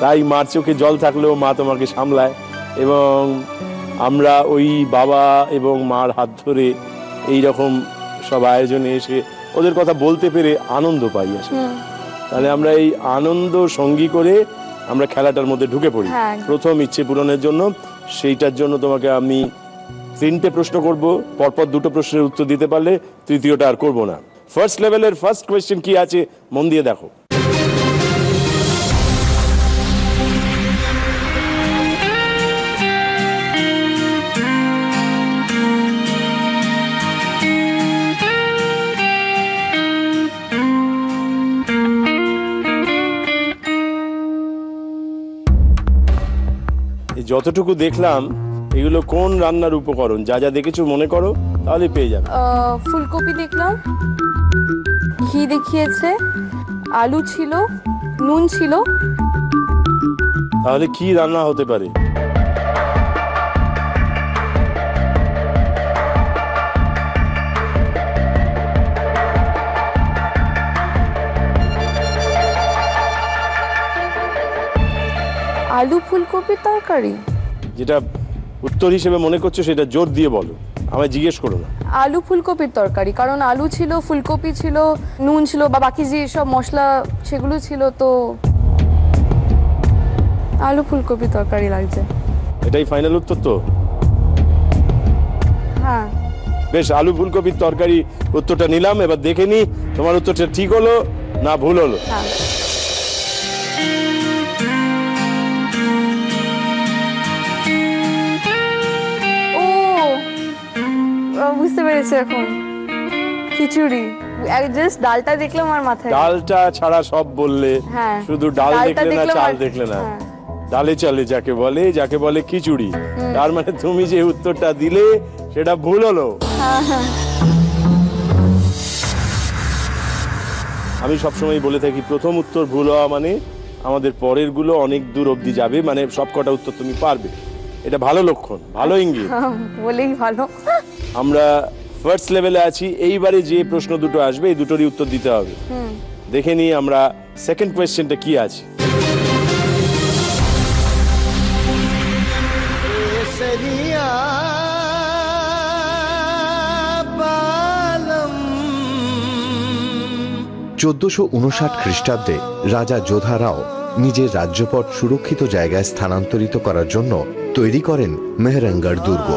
তাই মার চোখে জল থাকলেও মা তোমাকে সামলায় এবং আমরা ওই বাবা এবং মার হাত ধরে এই রকম সব আয়োজনে এসে ওদের কথা বলতে পেরে আনন্দ পাই আসলে। তাহলে আমরা এই আনন্দ সঙ্গী করে আমরা খেলাটার মধ্যে ঢুকে পড়ি প্রথম ইচ্ছে পূরণের জন্য। সেইটার জন্য তোমাকে আমি 3টে প্রশ্ন করব, পরপর 2টো প্রশ্নের উত্তর দিতে পারলে তৃতীয়টা আর করব না। ফার্স্ট লেভেলের ফার্স্ট কোয়েশ্চেন কি আছে মন দিয়ে দেখো। যতটুকু দেখলাম এগুলো কোন রান্নার উপকরণ? যা যা দেখেছো মনে করো, তাহলে পেয়ে যাবে। ফুলকপি দেখলাম, ঘি দেখিয়েছে, আলু ছিল, নুন ছিল। তাহলে কি রান্না হতে পারে? আলু ফুলকপির তরকারি। যেটা উত্তর হিসেবে মনে করছো সেটা জোর দিয়ে বলো, আমায় জিজ্ঞেস করো না। আলু ফুলকপির তরকারি, কারণ আলু ছিল, ফুলকপি ছিল, নুন ছিল, বা বাকি যে সব মশলা সেগুলো ছিল। তো আলু ফুলকপির তরকারি লাগছে। এটাই ফাইনাল উত্তর তো? হ্যাঁ বেশ, আলু ফুলকপির তরকারি উত্তরটা নিলাম। এবার দেখে নি তোমার উত্তরটা ঠিক হলো না ভুল হলো। হ্যাঁ বুঝতে পেরেছি এখন, খিচুড়ি। জাস্ট ডালটা দেখলাম আমার মাথায়। ডালটা ছাড়া সব বললে, শুধু ডাল দেখলে না, চাল দেখলে না। ডালে চালে যাকে বলে খিচুড়ি। তার মানে তুমি যে উত্তরটা দিলে সেটা ভুল হলো। আমি সবসময় বলে থাকি প্রথম উত্তর ভুল হওয়া মানে আমাদের পরের গুলো অনেক দূর অবধি যাবে, মানে সবকটা উত্তর তুমি পারবে। এটা ভালো লক্ষণ, ভালো ইঙ্গিত। বলেই ভালো। আমরা ফার্স্ট লেভেলে আছি। এইবারে যে প্রশ্ন দুটো আসবে এই দুটোরই উত্তর দিতে হবে। দেখে নিই আমরা সেকেন্ড কোয়েশ্চেনটা কি আছে। খ্রিস্টাব্দে রাজা যোধা রাও নিজের রাজ্যপট সুরক্ষিত জায়গায় স্থানান্তরিত করার জন্য তৈরি করেন মেহরঙ্গড় দুর্গ।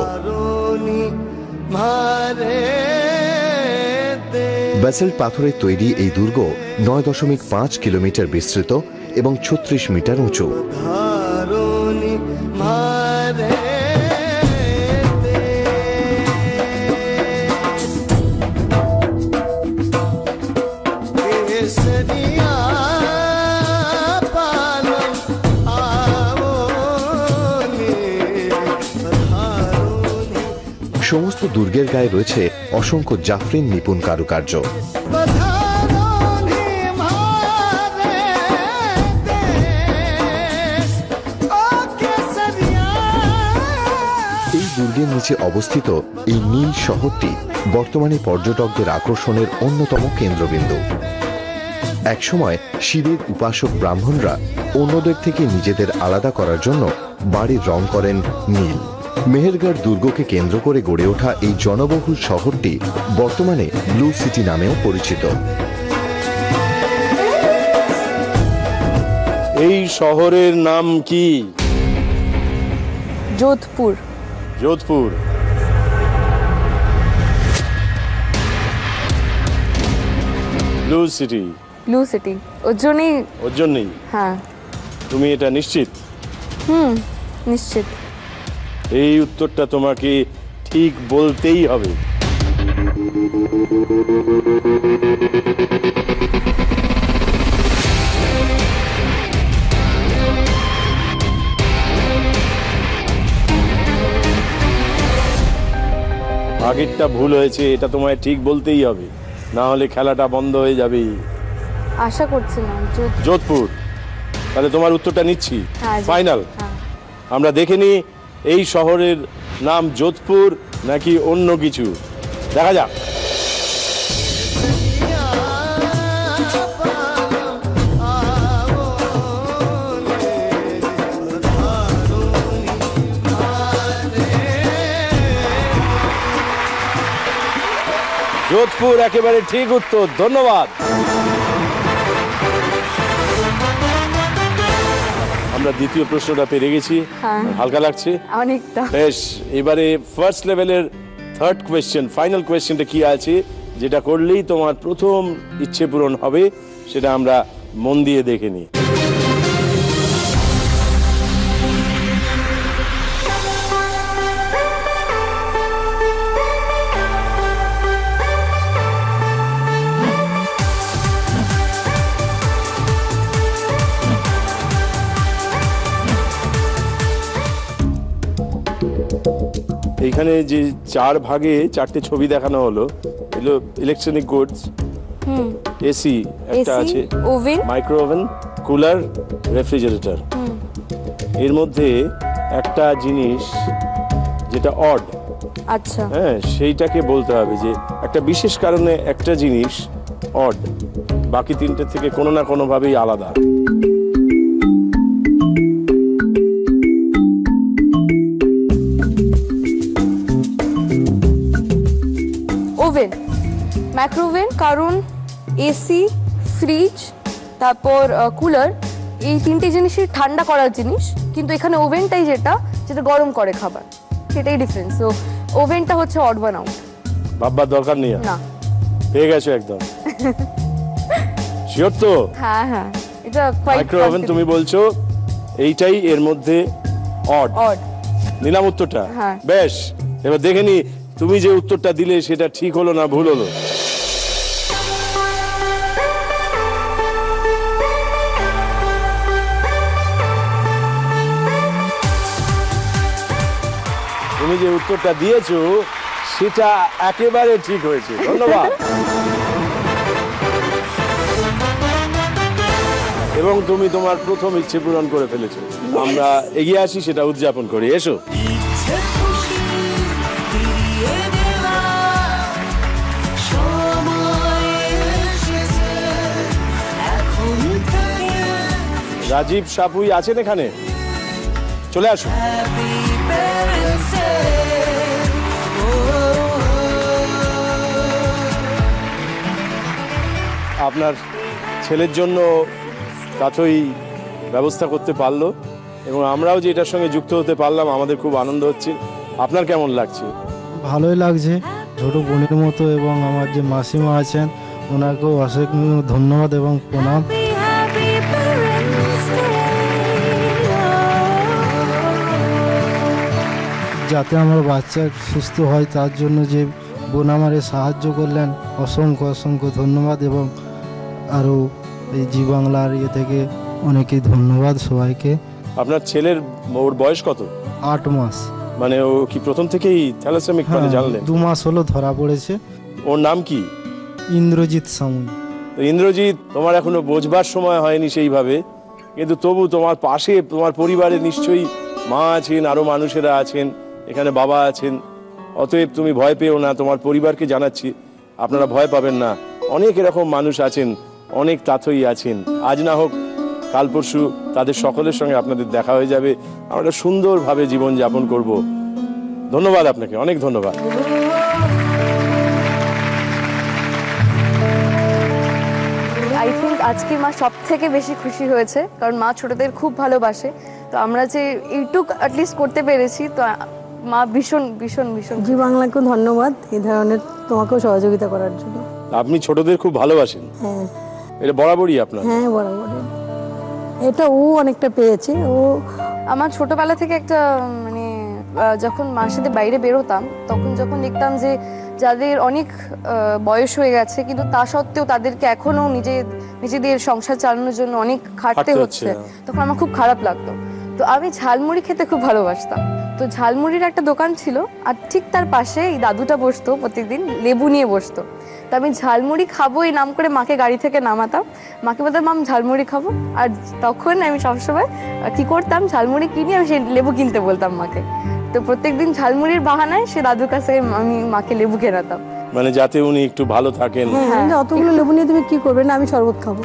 ব্যাসল্ট পাথরের তৈরি এই দুর্গ 9.5 কিলোমিটার বিস্তৃত এবং 36 মিটার উঁচু। ধারণী মারে কেসরিয়া পালন আওনি ধারণী সমস্ত দুর্গের গায়ে রয়েছে অসংখ্য জাফরিন নিপুণ কারুকার্য। ধারণী মারে দেশ ও কেসরিয়া। এই দুর্গের নিচে অবস্থিত এই নীল শহরটি বর্তমানে পর্যটকদের আকর্ষণের অন্যতম কেন্দ্রবিন্দু। একসময় শিবের উপাসক ব্রাহ্মণরা অন্যদের থেকে নিজেদের আলাদা করার জন্য বাড়ির রং করেন নীল। মেহেরগড় দুর্গকে কেন্দ্র করে গড়ে ওঠা এই জনবহুল শহরটি বর্তমানে ব্লু সিটি নামেও পরিচিত। এই শহরের নাম কি? Jodhpur. Jodhpur. Blue city. Blue city ওর জন্যই। হ্যাঁ। তুমি এটা নিশ্চিত? নিশ্চিত। এই উত্তরটা তোমাকে ঠিক বলতেই হবে। আগেরটা ভুল হয়েছে, এটা তোমায় ঠিক বলতেই হবে, না হলে খেলাটা বন্ধ হয়ে যাবে। আশা করছি না। যোধপুর। তাহলে তোমার উত্তরটা নিচ্ছি, ফাইনাল। হ্যাঁ। আমরা দেখে নিই এই শহরের নাম যোধপুর নাকি অন্য কিছু। দেখা যাক। যোধপুর একেবারে ঠিক উত্তর, ধন্যবাদ। আমরা দ্বিতীয় প্রশ্নটা পেরে গেছি, হালকা লাগছে অনেকটা। বেশ, এবারে ফার্স্ট লেভেলের থার্ড কোয়েশ্চেন, ফাইনাল কোয়েশ্চেনটা কি আছে, যেটা করলেই তোমার প্রথম ইচ্ছে পূরণ হবে, সেটা আমরা মন দিয়ে দেখে নিই। এইখানে যে 4 ভাগে 4টে ছবি দেখানো হলো, এগুলো ইলেকট্রনিক গুডস। এসি একটা আছে, oven, micro oven, cooler, refrigerator. এর মধ্যে একটা জিনিস যেটা অড, আচ্ছা, হ্যাঁ, সেইটাকে বলতে হবে যে একটা বিশেষ কারণে একটা জিনিস অড, বাকি তিনটে থেকে কোনো না কোনো ভাবেই আলাদা। ওভেন, মাইক্রোওভেন, কারণ এসি, ফ্রিজ, তারপর কুলার, এই তিনটে জিনিসই ঠান্ডা করার জিনিস, কিন্তু এখানে ওভেনটাই যেটা গরম করে খাবার, সেটাই ডিফারেন্স। তো ওভেনটা হচ্ছে অড ওয়ান আউট। ভাববার দরকার নেই, না, পেয়ে গেছো একদম। শিওর তো? হ্যাঁ হ্যাঁ, এটা মাইক্রো ওভেন তুমি বলছো এইটাই এর মধ্যে অড। নিলাম উত্তরটা? হ্যাঁ। বেশ, এবার দেখে নি তুমি যে উত্তরটা দিলে সেটা ঠিক হলো না ভুল হলো। তুমি যে উত্তরটা দিয়েছো সেটা একেবারে ঠিক হয়েছে, ধন্যবাদ। এবং তুমি তোমার প্রথম ইচ্ছে পূরণ করে ফেলেছো। আমরা এগিয়ে আসি, সেটা উদযাপন করি, এসো। রাজীব সাপুই আছেন এখানে? চলে আসুন। আপনার ছেলের জন্য কাথই ব্যবস্থা করতে পারলো এবং আমরাও যে এটার সঙ্গে যুক্ত হতে পারলাম, আমাদের খুব আনন্দ হচ্ছে। আপনার কেমন লাগছে? ভালোই লাগছে, ছোট বোনের মতো। এবং আমার যে মাসিমা আছেন ওনাকেও অশেষ ধন্যবাদ এবং প্রণাম। যাতে আমার বাচ্চা সুস্থ হয় তার জন্য যে বোন আমারে সাহায্য করলেন, অসংখ্য অসংখ্য ধন্যবাদ। এবং আরও এই জি বাংলার ইয়ে থেকে অনেকেই ধন্যবাদ সবাইকে। আপনার ছেলের ওর বয়স কত? 8 মাস। মানে ও কি প্রথম থেকেই থ্যালাসেমিক মানে জানলেন? 2 মাস হলো ধরা পড়েছে। ওর নাম কি? ইন্দ্রজিৎ সামুই। ইন্দ্রজিৎ, তোমার এখনো বোঝবার সময় হয়নি সেইভাবে, কিন্তু তবু তোমার পাশে তোমার পরিবারে নিশ্চয়ই মা আছেন, আরো মানুষেরা আছেন, এখানে বাবা আছেন। অতএব তুমি ভয় পেও না, তোমার পরিবারকে জানাচ্ছি আপনারা ভয় পাবেন না। অনেক এরকম মানুষ আছেন, অনেক তাঁতই আছেন। আজ না হোক কাল পরশু তাদের সকলের সঙ্গে আপনাদের দেখা হয়ে যাবে। আমরা সুন্দরভাবে জীবন যাপন করব। ধন্যবাদ আপনাকে, অনেক ধন্যবাদ। আই থিঙ্ক আজকে মা সব থেকে বেশি খুশি হয়েছে, কারণ মা ছোটদের খুব ভালোবাসে। তো আমরা যে এইটুক অ্যাটলিস্ট করতে পেরেছি, তো মা ভীষণ ভীষণ ভীষণ। জি বাংলাকে ধন্যবাদ এই ধরনের তোমাকেও সহযোগিতা করার জন্য। আপনি ছোটদের খুব ভালোবাসেন? হ্যাঁ। এটা বরাবরই আপনার? হ্যাঁ বরাবর। এটা ও অনেকটা পেয়েছে। ও আমার ছোটবেলা থেকে একটা মানে যখন মার সাথে বাইরে বেরোতাম, তখন যখন দেখতাম যে যাদের অনেক বয়স হয়ে গেছে, কিন্তু তা সত্ত্বেও তাদেরকে এখনো নিজেদের সংসার চালানোর জন্য অনেক খাটতে হচ্ছে, তখন আমার খুব খারাপ লাগতো। তো আমি ঝালমুড়ি খেতে খুব ভালোবাসতাম। তো ঝালমুড়ির একটা দোকান ছিল, আর ঠিক তার পাশে এই দাদুটা বসতো, প্রত্যেকদিন লেবু নিয়ে বসতো। তো আমি ঝালমুড়ি খাবো এই নাম করে মাকে গাড়ি থেকে নামাতাম, মাকে বলতাম মাম ঝালমুড়ি খাবো। আর তখন আমি সবসময় কি করতাম, ঝালমুড়ি কিনে আমি সেই লেবু কিনতে বলতাম মাকে। তো প্রত্যেকদিন ঝালমুড়ির বাহানায় সে দাদুর কাছে আমি মাকে লেবু কেনাতাম, মানে যাতে উনি একটু ভালো থাকেন। হ্যাঁ, অতগুলো লেবু নিয়ে তুমি কি করবে? না আমি শরবত খাবো।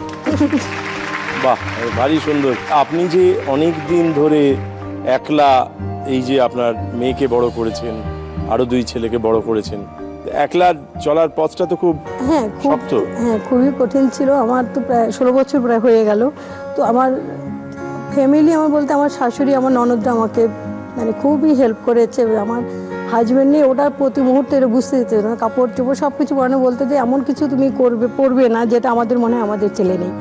বাহ, ভারী সুন্দর। আপনি যে অনেক দিন ধরে একলা এই যে আপনার মেয়েকে বড় করেছেন, আরো 2 ছেলেকে বড় করেছেন, একলা চলার পথটা তো খুব শক্ত। হ্যাঁ, খুবই কঠিন ছিল। আমার তো প্রায় 16 বছর প্রায় হয়ে গেল। তো আমার ফ্যামিলি, আমার বলতে আমার শাশুড়ি, আমার ননদরা আমাকে মানে খুবই হেল্প করেছে। আমার হাজব্যান্ড নিয়ে ওটা প্রতি মুহূর্তে এটা বুঝতে দিতে না, কাপড় চোপড় সব কিছু বানানো, বলতে যে এমন কিছু তুমি পড়বে না যেটা আমাদের মনে হয় আমাদের ছেলে নেই।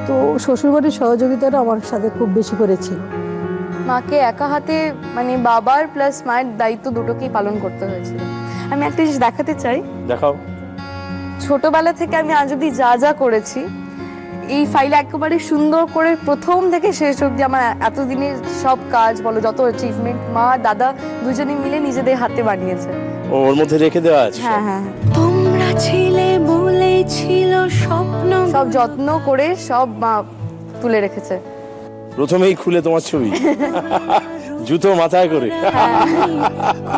তো শ্বশুরবাড়ির সহযোগিতাটা আমার সাথে খুব বেশি করেছিল। মাকে একা হাতে মানে বাবার প্লাস মায়ের দায়িত্ব দুটোকেই পালন করতে হয়েছিল। আমি একটা জিনিস দেখাতে চাই। দেখাও। ছোটবেলা থেকে আমি আজ অব্দি যা যা করেছি, এই ফাইলে একেবারে সুন্দর করে প্রথম থেকে শেষ অব্দি আমার এতদিনের সব কাজ বলো, যত অ্যাচিভমেন্ট মা দাদা দুজনে মিলে নিজেদের হাতে বানিয়েছে। ওর মধ্যে রেখে দেওয়া আছে। হ্যাঁ হ্যাঁ, তোমরা ছিলে বলেছিল স্বপ্ন, সব যত্ন করে সব মা তুলে রেখেছে। প্রথমেই খুলে তোমার ছবি, জুতো মাথায় করে।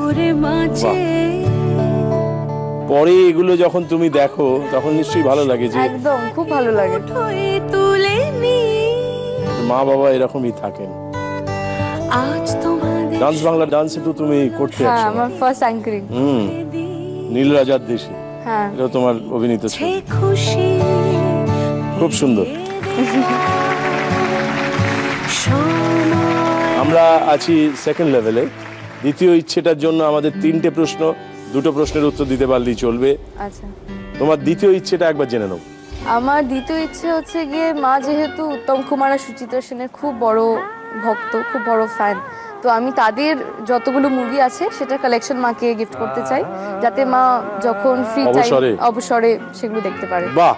করে মাঝে পরে এগুলো যখন তুমি দেখো তখন নিশ্চয়ই ভালো লাগে, যে একদম খুব ভালো লাগে। তুলে নি মা বাবা এরকমই থাকেন। আজ তোমাদের ডান্স বাংলা ডান্সে তো তুমি করতে হ্যাঁ, আছো। আমার ফার্স্ট অ্যাঙ্করিং। নীলরাজার দেশে, হ্যাঁ, এটা তোমার অভিনীত ছবি, খুশি খুব সুন্দর। আমরা আছি সেকেন্ড লেভেলে। দ্বিতীয় ইচ্ছেটার জন্য আমাদের 3টে প্রশ্ন, 2টো প্রশ্নের উত্তর দিতে পারলেই চলবে। আচ্ছা, তোমার দ্বিতীয় ইচ্ছেটা একবার জেনে নাও। আমার দ্বিতীয় ইচ্ছে হচ্ছে গিয়ে, মা যেহেতু উত্তম কুমার আর সুচিত্রা সেনের খুব বড় ভক্ত, খুব বড় ফ্যান, তো আমি তাদের যতগুলো মুভি আছে সেটার কালেকশন মাকে গিফট করতে চাই, যাতে মা যখন ফ্রি টাইম অবসরে সেগুলো দেখতে পারে। বাহ,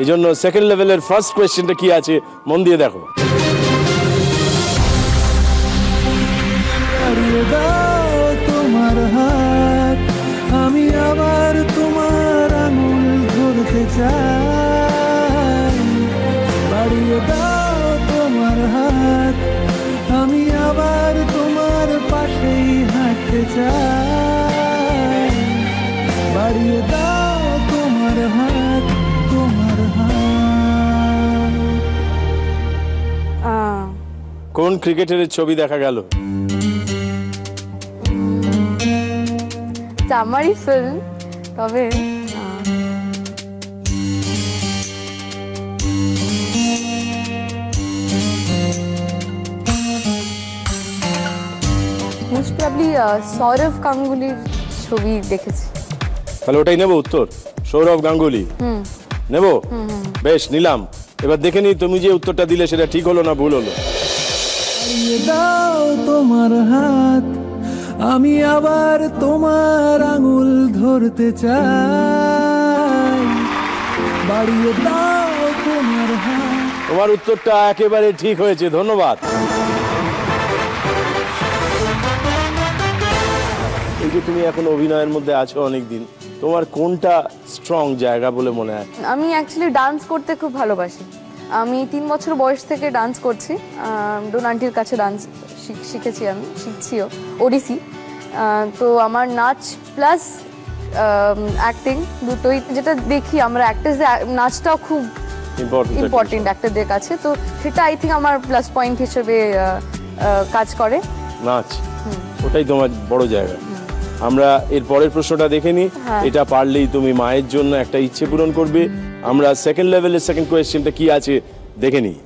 এই জন্য সেকেন্ড লেভেলের ফার্স্ট কোয়েশ্চেনটা কি আছে মন দিয়ে দেখো। তোমার হাত আমি আবার তোমার আঙুল ধরতে চাই, বাড়িয়ে দাও তোমার হাত আমি আবার তোমার পাশেই হাঁটতে চাই, বাড়িয়ে দাও তোমার হাত, তোমার হাত। কোন ক্রিকেটারের ছবি দেখা গেল? আমারই ফিল্ম, তবে মোস্ট প্রবাবলি সৌরভ গাঙ্গুলির ছবি দেখেছি। তাহলে ওটাই নেবো উত্তর, সৌরভ গাঙ্গুলি নেব? বেশ, নিলাম। এবার দেখে নি তুমি যে উত্তরটা দিলে সেটা ঠিক হলো না ভুল হলো। দাও তোমার হাত আমি আবার তোমার আঙুল ধরতে চাই, বাড়িয়ে দাও তোমার হাত। তোমার উত্তরটা একেবারে ঠিক হয়েছে, ধন্যবাদ। এই যে তুমি এখন অভিনয়ের মধ্যে আছো অনেকদিন, তোমার কোনটা স্ট্রং জায়গা বলে মনে হয়? আমি অ্যাকচুয়ালি ডান্স করতে খুব ভালোবাসি। আমি 3 বছর বয়স থেকে ডান্স করছি, ডোন আন্টির কাছে ডান্স শিখেছি, আমি শিখছিও ওডিসি। তো আমার নাচ প্লাস অ্যাক্টিং দুটোই, যেটা দেখি আমরা অ্যাক্টার্সদের নাচটাও খুব ইম্পর্টেন্ট অ্যাক্টরদের কাছে, তো সেটা আই থিঙ্ক আমার প্লাস পয়েন্ট হিসেবে কাজ করে। নাচ ওটাই তোমার বড় জায়গা। আমরা এর পরের প্রশ্নটা দেখে নিই, এটা পারলেই তুমি মায়ের জন্য একটা ইচ্ছে পূরণ করবে। আমরা সেকেন্ড লেভেলের সেকেন্ড কোয়েশ্চেনটা কি আছে দেখে নিই।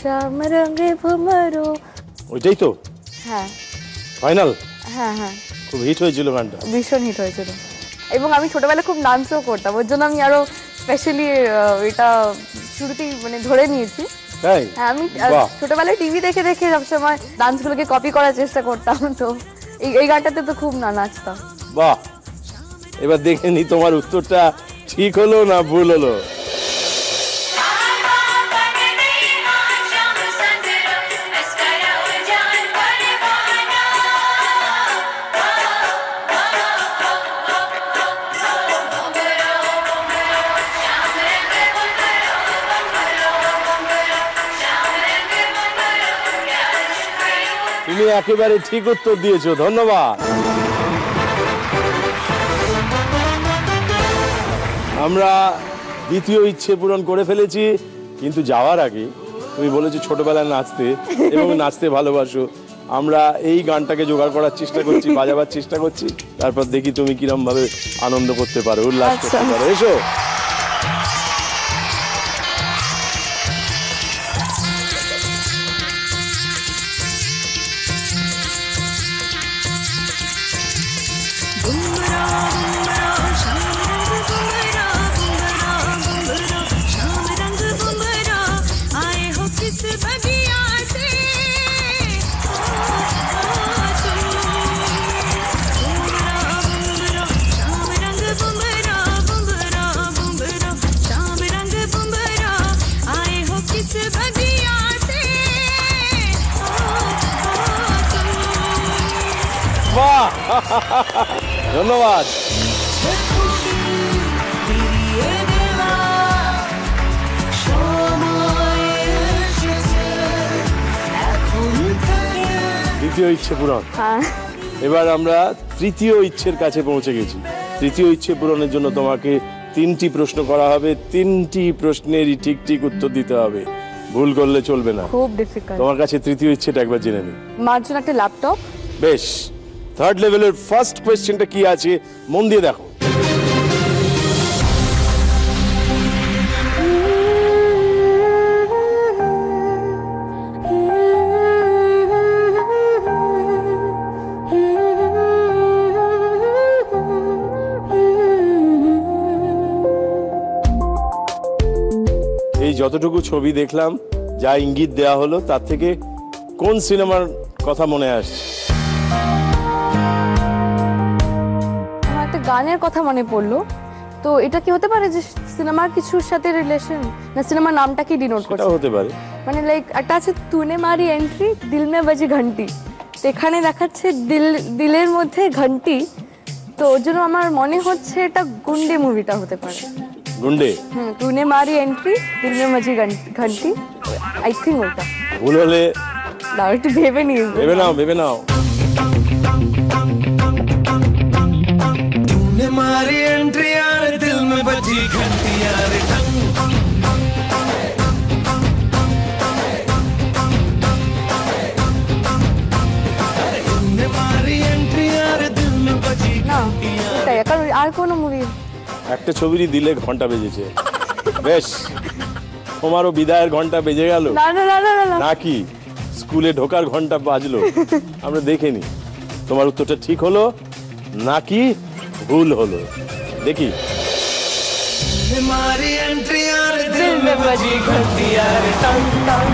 শ্যাম রঙে ভুমরো, ওইটাই তো? হ্যাঁ ফাইনাল। হ্যাঁ হ্যাঁ, খুব হিট হয়েছিল গানটা, ভীষণ হিট হয়েছিল। এবং আমি ছোটবেলায় খুব ডান্সও করতাম, ওর জন্য আমি আরো স্পেশালি এটা শুরুতেই মানে ধরে নিয়েছি। হ্যাঁ, আমি ছোটবেলায় টিভি দেখে দেখে সবসময় ডান্সগুলোকে কপি করার চেষ্টা করতাম, তো এই গানটাতে তো খুব নাচতাম। বাহ, এবার দেখে নি তোমার উত্তরটা ঠিক হলো না ভুল হলো। তুমি একেবারে ঠিক উত্তর দিয়েছো, ধন্যবাদ। আমরা দ্বিতীয় ইচ্ছে পূরণ করে ফেলেছি, কিন্তু যাওয়ার আগে তুমি বলেছো ছোটবেলায় নাচতে এবং নাচতে ভালোবাসো। আমরা এই গানটাকে জোগাড় করার চেষ্টা করছি, বাজাবার চেষ্টা করছি, তারপর দেখি তুমি কিরম ভাবে আনন্দ করতে পারো, উল্লাস করতে পারো। এসো। ধন্যবাদ। দ্বিতীয় ইচ্ছে পূরণ। এবার আমরা তৃতীয় ইচ্ছের কাছে পৌঁছে গেছি। তৃতীয় ইচ্ছে পূরণের জন্য তোমাকে 3টি প্রশ্ন করা হবে, 3টি প্রশ্নেরই ঠিক ঠিক উত্তর দিতে হবে, ভুল করলে চলবে না। খুব ডিফিকাল্ট। তোমার কাছে তৃতীয় ইচ্ছেটা একবার জেনে নিই। মার জন্য একটা ল্যাপটপ। বেশ, থার্ড লেভেলের ফার্স্ট কোয়েশ্চেনটা কি আছে মন দিয়ে দেখো। এই যতটুকু ছবি দেখলাম, যা ইঙ্গিত দেয়া হলো, তার থেকে কোন সিনেমার কথা মনে আসছে? একটা গানের কথা মনে পড়লো, তো এটা কি হতে পারে যে সিনেমার কিছুর সাথে রিলেশন, না সিনেমার নামটা কি ডিনোট করছে? এটা হতে পারে। মানে লাইক একটা আছে তুনে মারি এন্ট্রি দিল মে বাজি ঘন্টি, তো এখানে দেখাচ্ছে দিলের মধ্যে ঘন্টি, তো ওর জন্য আমার মনে হচ্ছে এটা গুন্ডে মুভিটা হতে পারে। গুন্ডে? তুনে মারি এন্ট্রি দিল মে বাজি ঘন্টি, আই থিঙ্ক ওটা। ভুল হলে দাও একটু ভেবে নিয়ে ভেবে নাও ভেবে নাও। तूने मारी एंट्री यार दिल में बजी घंटी यार टंग तूने मारी एंट्री यार दिल में बजी না এটাই, কারণ আর কোনো মুভি একটা ছবিরই দিলে ঘন্টা বেজেছে। বেশ, তোমারও বিদায়ের ঘন্টা বেজে গেল না না না না না না নাকি স্কুলে ঢোকার ঘন্টা বাজলো? আমরা দেখিনি তোমার উত্তরটা ঠিক হলো নাকি ভুল হলো, দেখি। तूने मारी एंट्री यार दिल में बजी घंटी यार टंग टंग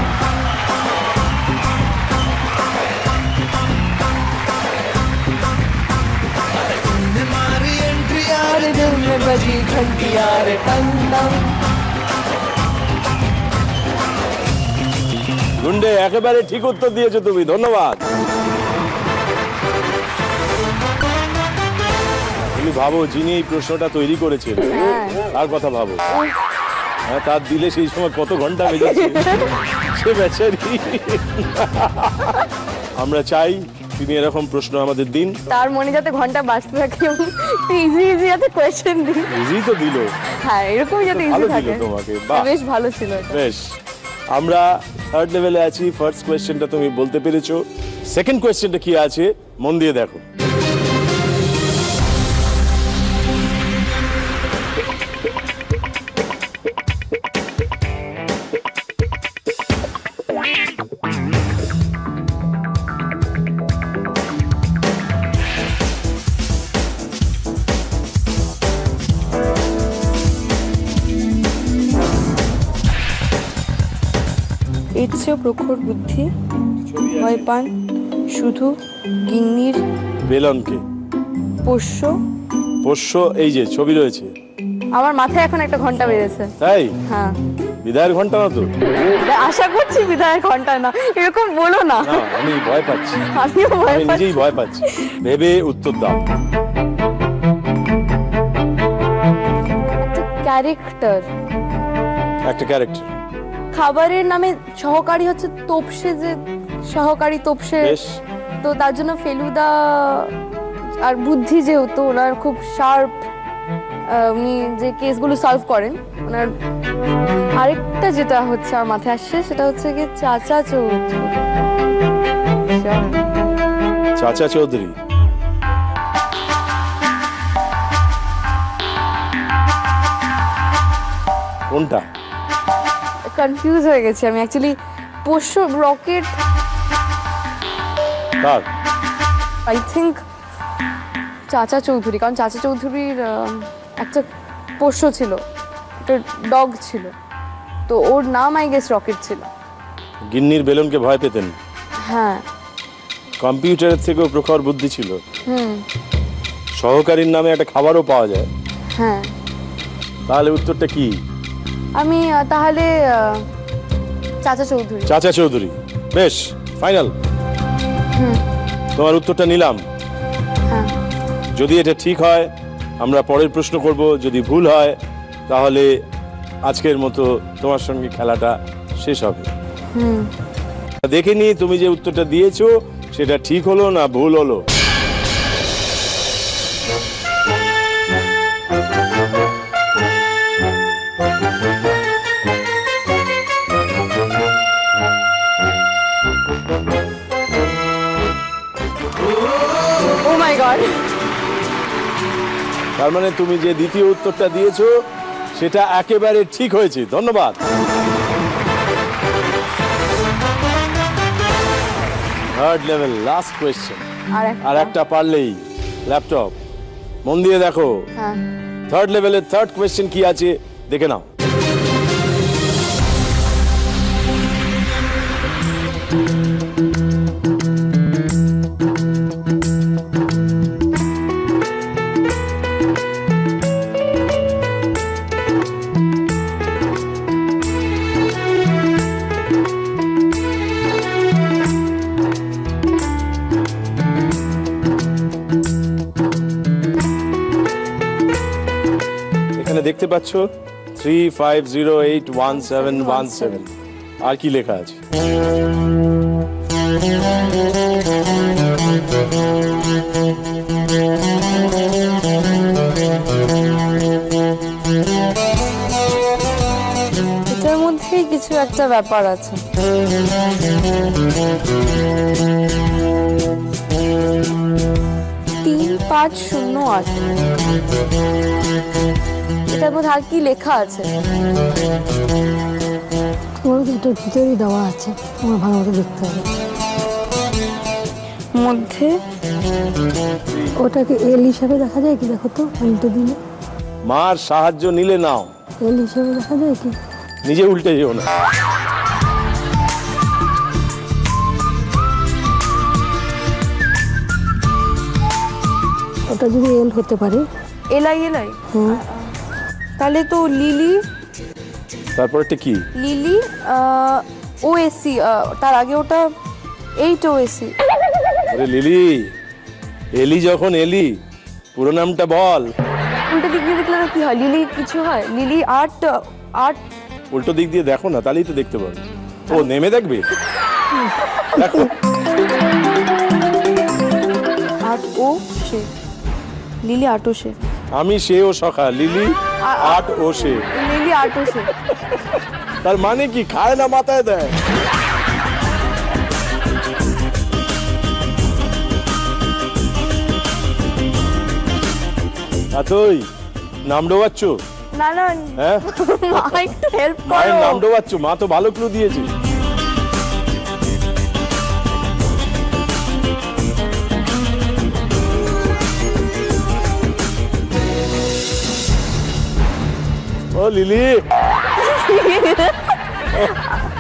तूने मारी एंट्री यार दिल में बजी घंटी यार टंग टंग গুন্ডে একেবারে ঠিক উত্তর দিয়েছো তুমি, ধন্যবাদ। তুমি ভাবো যিনি এই প্রশ্নটা তৈরি করেছেন তার কথা ভাবো, হ্যাঁ তার দিলে সেই সময় কত ঘন্টা বেজেছে সে বেচারি। আমরা চাই তিনি এরকম প্রশ্ন আমাদের দিন, তার মনে যাতে ঘন্টা বাজতে থাকে এবং ইজি ইজি যাতে কোয়েশ্চেন দিই। ইজি তো দিল, হ্যাঁ এরকমই যাতে ইজি ভালো দিল থাকে। তোমাকে, বাহ বেশ ভালো ছিল এটা। বেশ, আমরা থার্ড লেভেলে আছি। ফার্স্ট কোয়েশ্চেনটা তুমি বলতে পেরেছো, সেকেন্ড কোয়েশ্চেনটা কি আছে মন দিয়ে দেখো। এর চেয়েও প্রখর বুদ্ধি ভয় পান শুধু গিন্নির বেলনকে পোষ্য। পোষ্য, এই যে ছবি রয়েছে। আমার মাথায় এখন একটা ঘন্টা বেজেছে। তাই হ্যাঁ বিদায়ের ঘন্টা না তো? আশা করছি বিদায়ের ঘন্টা না, এরকম বলো না। না, আমি ভয় পাচ্ছি, আমিও ভয় আমি পাচ্ছি। নিজেই ভয় পাচ্ছি। ভেবে উত্তর দাও। ক্যারেক্টার, একটা ক্যারেক্টার। খাবারের নামে সহকারী হচ্ছে তোপসে, যে সহকারী তোপসে, বেশ, তো তার জন্য ফেলুদা। আর বুদ্ধি যেহেতু ওনার খুব শার্প, উনি যে কেসগুলো সলভ করেন ওনার। আরেকটা যেটা হচ্ছে আমার মাথায় আসছে সেটা হচ্ছে কি চাচা চৌধুরী। চাচা চৌধুরী। কোনটা? কনফিউজ হয়ে গেছি আমি অ্যাকচুয়ালি। পোষ্য রকেট, কার? আই থিঙ্ক চাচা চৌধুরী, কারণ চাচা চৌধুরীর একটা পোষ্য ছিল, একটা ডগ ছিল, তো ওর নাম আই গেস রকেট ছিল। গিন্নির বেলুনকে ভয় পেতেন। হ্যাঁ। কম্পিউটারের থেকেও প্রখর বুদ্ধি ছিল। হুম। সহকারীর নামে একটা খাবারও পাওয়া যায়। হ্যাঁ। তাহলে উত্তরটা কি? আমি তাহলে চাচা চৌধুরী। চাচা চৌধুরী। বেশ, ফাইনাল। তোমার উত্তরটা নিলাম। হ্যাঁ। যদি এটা ঠিক হয় আমরা পরের প্রশ্ন করব, যদি ভুল হয় তাহলে আজকের মতো তোমার সঙ্গে খেলাটা শেষ হবে। দেখে নি তুমি যে উত্তরটা দিয়েছো সেটা ঠিক হলো না ভুল হলো। Oh my God! তার মানে তুমি যে দ্বিতীয় উত্তরটা দিয়েছো সেটা একেবারে ঠিক হয়েছে, ধন্যবাদ। Third level, last question. আর একটা পারলেই ল্যাপটপ। মন দিয়ে দেখো, থার্ড লেভেলের থার্ড কোয়েশ্চেন কি আছে দেখে নাও। দেখতে পাচ্ছ 35081717। আর কি লেখা আছে? এটার মধ্যেই কিছু একটা ব্যাপার আছে। 3508 এটার মধ্যে আর কি লেখা আছে? এটার ভিতরেই দেওয়া আছে, আমার ভালো মতো দেখতে হবে। মধ্যে ওটাকে এল হিসাবে দেখা যায় কি? দেখো তো উল্টে দিলে। মার সাহায্য নিলে নাও, এল হিসাবে দেখা যায় কি? নিজে উল্টে যেও না। ওটা যদি এল হতে পারে, এলাই তাহলে তো লিলি, তারপরটা কি? লিলি ওএসি, তার আগে ওটা 8 ওএসি। আরে লিলি, এলি যখন এলি, পুরো নামটা বল। উল্টো দিক দিয়ে দেখলে কি হয়? লিলি কিছু হয়? লিলি 8 উল্টো দিক দিয়ে দেখো না, তাহলেই তো দেখতে পারবে। ও নেমে দেখবে, দেখো 8 ও সে, লিলি 8 ও সে। আমি সে ও সখা, লিলি 8 ও সে। লিলি 8 ও সে তার মানে কি? খায় না মাথায় দেয়। তুই নাম ডোবাচ্ছ? না না, হ্যাঁ, মা একটু হেল্প মায়ের করো। নাম ডোবাচ্ছ? মা তো ভালো ক্লু দিয়েছে। ও লিলি,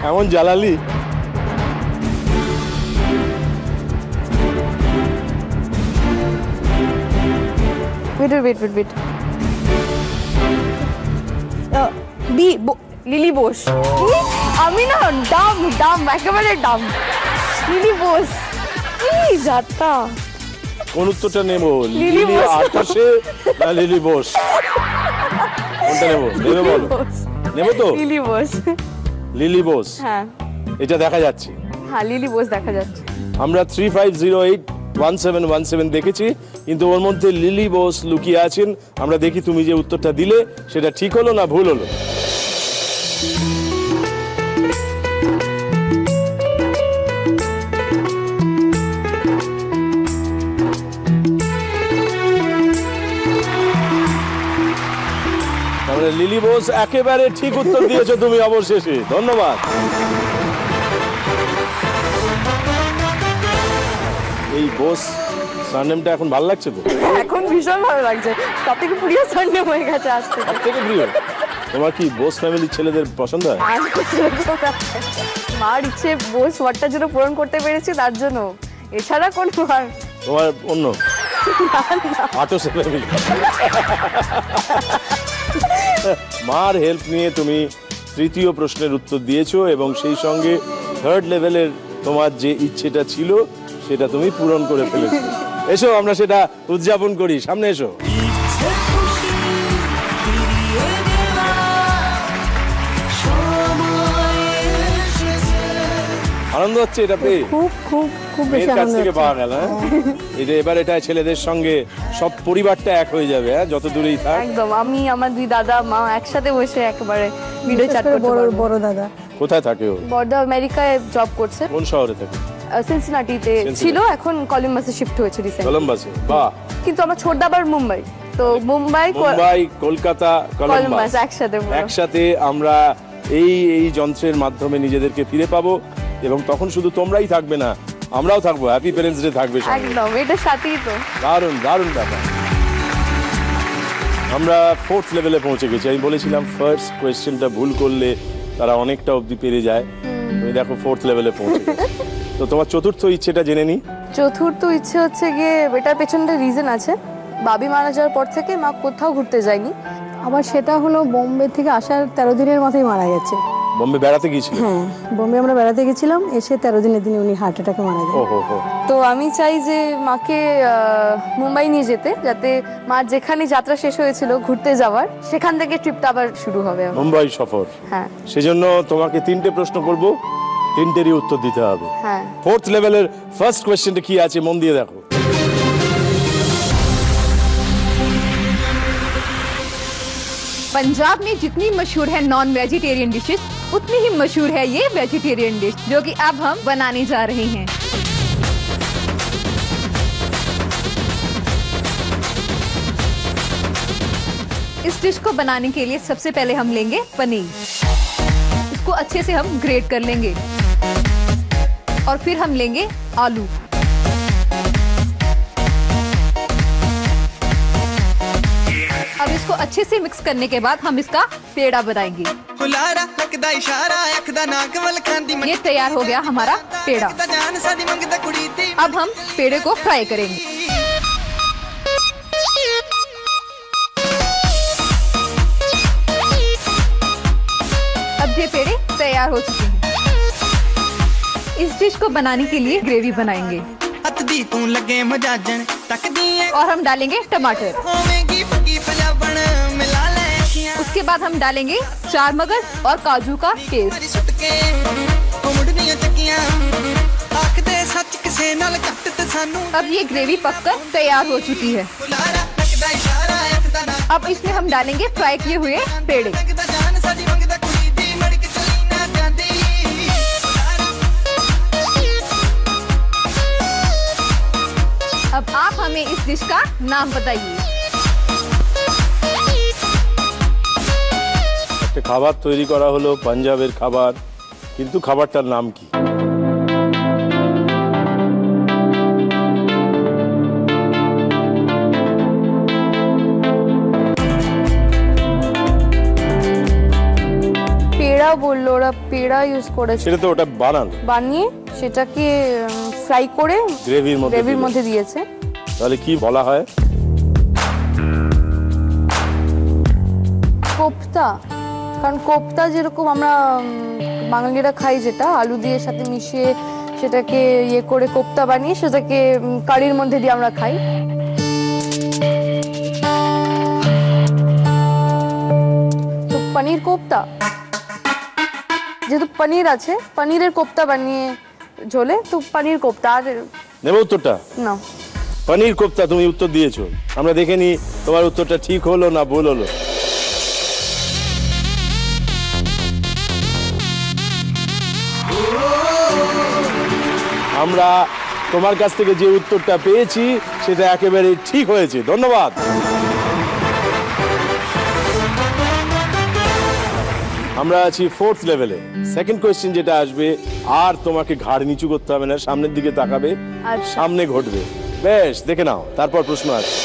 এমন জ্বালালি। wait. লিলি বোস। আমি না ডাম একেবারে ডাম। লিলি বোস কি যাত্রা? কোন উত্তরটা নেব? Lily lily Bose. 8 না লিলি বোস? কোনটা নেব? নেবে বলো। নেব তো? লিলি বোস। লিলি বোস, হ্যাঁ এটা দেখা যাচ্ছে। হ্যাঁ, লিলি বোস দেখা যাচ্ছে। আমরা 35081717 দেখেছি, কিন্তু ওর মধ্যে লিলি বোস লুকিয়ে আছেন। আমরা দেখি তুমি যে উত্তরটা দিলে সেটা ঠিক হলো না ভুল হলো। তাহলে লিলি বোস একেবারে ঠিক উত্তর দিয়েছো তুমি অবশেষে, ধন্যবাদ। এই বোস সারনেমটা এখন ভালো লাগছে তো? এখন ভীষণ ভালো লাগছে, সব থেকে প্রিয় সারনেম হয়ে গেছে আজকে। সব থেকে প্রিয়? তোমার কি বোস ফ্যামিলির ছেলেদের পছন্দ হয়? মার ইচ্ছে বোস ওয়ার্ডটা যেন পূরণ করতে পেরেছি তার জন্য, এছাড়া কোন আর তোমার অন্য 8 ফ্যামিলি। মার হেল্প নিয়ে তুমি তৃতীয় প্রশ্নের উত্তর দিয়েছো এবং সেই সঙ্গে থার্ড লেভেলের তোমার যে ইচ্ছেটা ছিল সেটা তুমি পূরণ করে ফেলেছো। এসো আমরা সেটা উদযাপন করি, সামনে এসো। আনন্দ হচ্ছে এটা পেয়ে? খুব খুব খুব বেশি মেয়ের কাছ আনন্দ থেকে হচ্ছে। পাওয়া গেল। এটা এবার এটা ছেলেদের সঙ্গে সব পরিবারটা এক হয়ে যাবে, হ্যাঁ, যত দূরেই থাক। একদম, আমি আমার 2 দাদা মা একসাথে বসে একেবারে ভিডিও বিশেষ চ্যাট করে করতে পারবো। বড় দাদা কোথায় থাকে ও? বড়দা আমেরিকায় জব করছে, কোন শহরে থাকে? সিনসিনাটিতে ছিল, এখন কলম্বাসে শিফট হয়েছে রিসেন্টলি। কলম্বাসে? বাহ। কিন্তু আমার ছোট আবার মুম্বাই, তো মুম্বাই কলকাতা কলম্বাস কলম্বাস একসাথে পুরো। একসাথে আমরা এই যন্ত্রের মাধ্যমে নিজেদেরকে ফিরে পাবো, এবং তখন শুধু তোমরাই থাকবে না, আমরাও থাকবো। হ্যাপি প্যারেন্টস ডে থাকবে সঙ্গে। একদম, এটার সাথেই তো দারুণ দারুণ ব্যাপার। আমরা 4th লেভেলে পৌঁছে গেছি। আমি বলেছিলাম ফার্স্ট কোয়েশ্চেনটা ভুল করলে তারা অনেকটা অবধি পেরে যায়। তুমি দেখো 4th লেভেলে পৌঁছে গেছো। তো তোমার চতুর্থ ইচ্ছেটা জেনে নি। চতুর্থ ইচ্ছে হচ্ছে গিয়ে, এটার পেছনে রিজন আছে। বাবি মারা যাওয়ার পর থেকে মা কোথাও ঘুরতে যায়নি। আবার সেটা হলো বোম্বে থেকে আসার 13 দিনের মাথায় মারা গেছে। বোম্বে বেড়াতে গিয়েছিল? হ্যাঁ, বোম্বে আমরা বেড়াতে গেছিলাম, এসে 13 দিনের দিনে উনি হার্ট অ্যাটাকে মারা যায়। ওহো হো। তো আমি চাই যে মাকে মুম্বাই নিয়ে যেতে, যাতে মা যেখানে যাত্রা শেষ হয়েছিল ঘুরতে যাওয়ার, সেখান থেকে ট্রিপটা আবার শুরু হবে। মুম্বাই সফর। হ্যাঁ, সেজন্য তোমাকে 3টে প্রশ্ন করব, তিনটেরই উত্তর দিতে হবে। হ্যাঁ। ফোর্থ লেভেলের ফার্স্ট কোয়েশ্চেনটা কি আছে মন দিয়ে দেখো। पंजाब में जितनी मशहूर है नॉन वेजिटेरियन डिशेस उतनी ही मशहूर है ये वेजिटेरियन डिश जो कि अब हम बनाने जा रहे हैं। इस डिश को बनाने के लिए सबसे पहले हम लेंगे पनीर। इसको अच्छे से हम ग्रेट कर लेंगे और फिर हम लेंगे आलू। अब इसको अच्छे से मिक्स करने के बाद हम इसका पेड़ा बनाएंगे। ये तैयार हो गया हमारा पेड़ा। अब हम पेड़े को फ्राई करेंगे। अब ये पेड़े तैयार हो चुके हैं। इस डिश को बनाने के लिए ग्रेवी बनाएंगे और हम डालेंगे टमाटर। उसके बाद हम डालेंगे चार मगज और काजू का पेस्ट। अब ये ग्रेवी पककर तैयार हो चुकी है। अब इसमें हम डालेंगे फ्राई किए हुए पेड़े। अब आप हमें इस डिश का नाम बताइए। একটা খাবার তৈরি করা হলো পাঞ্জাবের খাবার, কিন্তু খাবারটার নাম কি? পেড়া বললো ওরা, পেড়া ইউজ করেছে। সেটা তো ওটা বানানো, বানিয়ে সেটাকে ফ্রাই করে গ্রেভির মধ্যে দিয়েছে। তাহলে কি বলা হয়? কোপ্তা। কারণ কোপ্তা যেরকম আমরা বাঙালিরা খাই, যেটা আলু দিয়ে সাথে মিশিয়ে সেটাকে ইয়ে করে কোপ্তা বানিয়ে সেটাকে কারির মধ্যে দিয়ে আমরা খাই। তো পনির কোপ্তা, যেহেতু পনির আছে, পনিরের কোপ্তা বানিয়ে ঝোলে, তো পনির কোপ্তা। আর নেব উত্তরটা? না, পনির কোপ্তা তুমি উত্তর দিয়েছো। আমরা দেখে নি তোমার উত্তরটা ঠিক হলো না ভুল হলো। আমরা তোমার কাছ থেকে যে উত্তরটা পেয়েছি সেটা একেবারে ঠিক হয়েছে। ধন্যবাদ। আমরা আছি ফোর্থ লেভেলে। সেকেন্ড কোয়েশ্চেন যেটা আসবে, আর তোমাকে ঘাড় নিচু করতে হবে না, সামনের দিকে তাকাবে, সামনে ঘটবে। বেশ, দেখে নাও, তারপর প্রশ্ন আসবে।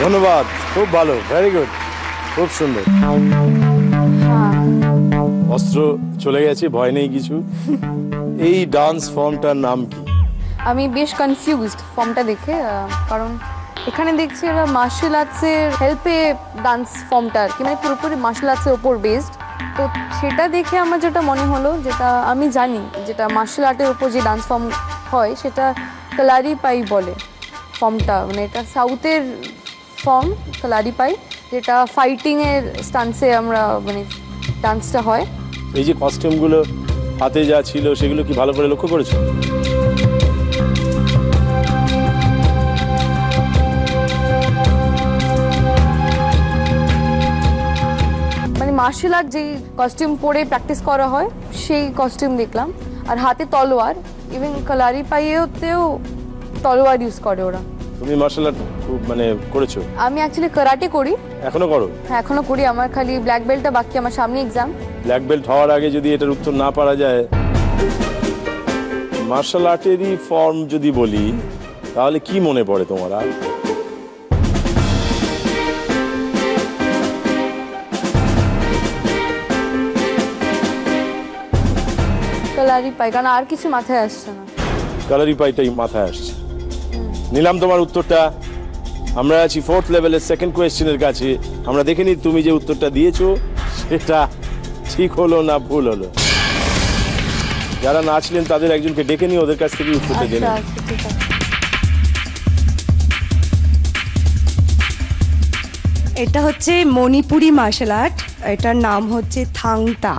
ধন্যবাদ, খুব ভালো, ভেরি গুড, খুব সুন্দর। অস্ত্র চলে গেছে, ভয় নেই কিছু। এই ডান্স ফর্মটার নাম কি? আমি বেশ কনফিউজড ফর্মটা দেখে, কারণ এখানে দেখছি এরা মার্শাল আর্টসের হেল্পে ডান্স ফর্মটা আর কি, মানে পুরোপুরি মার্শাল আর্টসের ওপর বেসড। তো সেটা দেখে আমার যেটা মনে হলো, যেটা আমি জানি, যেটা মার্শাল আর্টের ওপর যে ডান্স ফর্ম হয় সেটা কালারিপাই বলে ফর্মটা, মানে এটা সাউথের ফর্ম কালারিপাই, যেটা ফাইটিংয়ের স্টান্সে আমরা মানে ডান্সটা হয়। এই যে কস্টিউমগুলো হাতে যা ছিল সেগুলো কি ভালো করে লক্ষ্য করেছো? মানে মার্শাল আর্ট যেই কস্টিউম পরে প্র্যাকটিস করা হয় সেই কস্টিউম দেখলাম, আর হাতে তলোয়ার, ইভেন কালারিপাইয়েতেও তলোয়ার ইউজ করে ওরা। তুমি মার্শাল আর্ট মানে করেছো? আমি অ্যাকচুয়ালি কারাটে করি। এখনো করো? হ্যাঁ এখনো করি, আমার খালি ব্ল্যাক বেল্টটা বাকি, আমার সামনে এক্সাম। ব্ল্যাক বেল্ট হওয়ার আগে যদি এটার উত্তর না পারা যায়, মার্শাল আর্টেরই ফর্ম যদি বলি, তাহলে কি মনে পড়ে তোমার? আর কালারিপাই, কারণ আর কিছু মাথায় আসছে না। কালারিপাইটাই মাথায় আসছে। নিলাম তোমার উত্তরটা। আমরা আছি 4th লেভেলের সেকেন্ড কোয়েশ্চেনের কাছে। আমরা দেখে নিই তুমি যে উত্তরটা দিয়েছো সেটা ঠিক হলো না ভুল হলো। যারা নাচলেন তাদের একজনকে ডেকে নিয়ে ওদের কাছ থেকে উত্তরটা জেনে নিই। ঠিক আছে। এটা হচ্ছে মণিপুরি মার্শাল আর্ট, এটার নাম হচ্ছে থাংতা।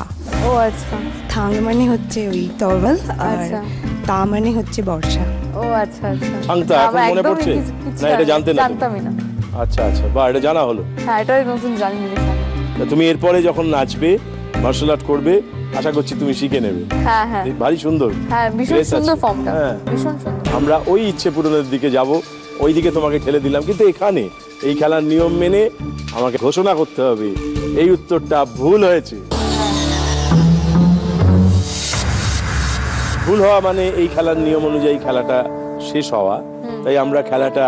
ও আচ্ছা। থাং মানে হচ্ছে ওই তরবাল, আর আচ্ছা। তা মানে হচ্ছে বর্ষা। ও আচ্ছা আচ্ছা। থাংতা এখন মনে পড়ছে? না এটা জানতে না? জানতামই না। আচ্ছা আচ্ছা, বা এটা জানা হলো। হ্যাঁ এটা নতুন জানি না। তা তুমি এরপরে যখন নাচবে, মার্শাল আর্ট করবে, আশা করছি তুমি শিখে নেবে। হ্যাঁ হ্যাঁ। ভারী সুন্দর। হ্যাঁ ভীষণ Dress আছে। সুন্দর ফর্মটা। হ্যাঁ। ভীষণ সুন্দর। আমরা ওই ইচ্ছে পূরণের দিকে যাব, ওই দিকে তোমাকে ঠেলে দিলাম, কিন্তু এখানে এই খেলার নিয়ম মেনে আমাকে ঘোষণা করতে হবে এই উত্তরটা ভুল হয়েছে। ভুল হওয়া মানে এই খেলার নিয়ম অনুযায়ী খেলাটা শেষ হওয়া, তাই আমরা খেলাটা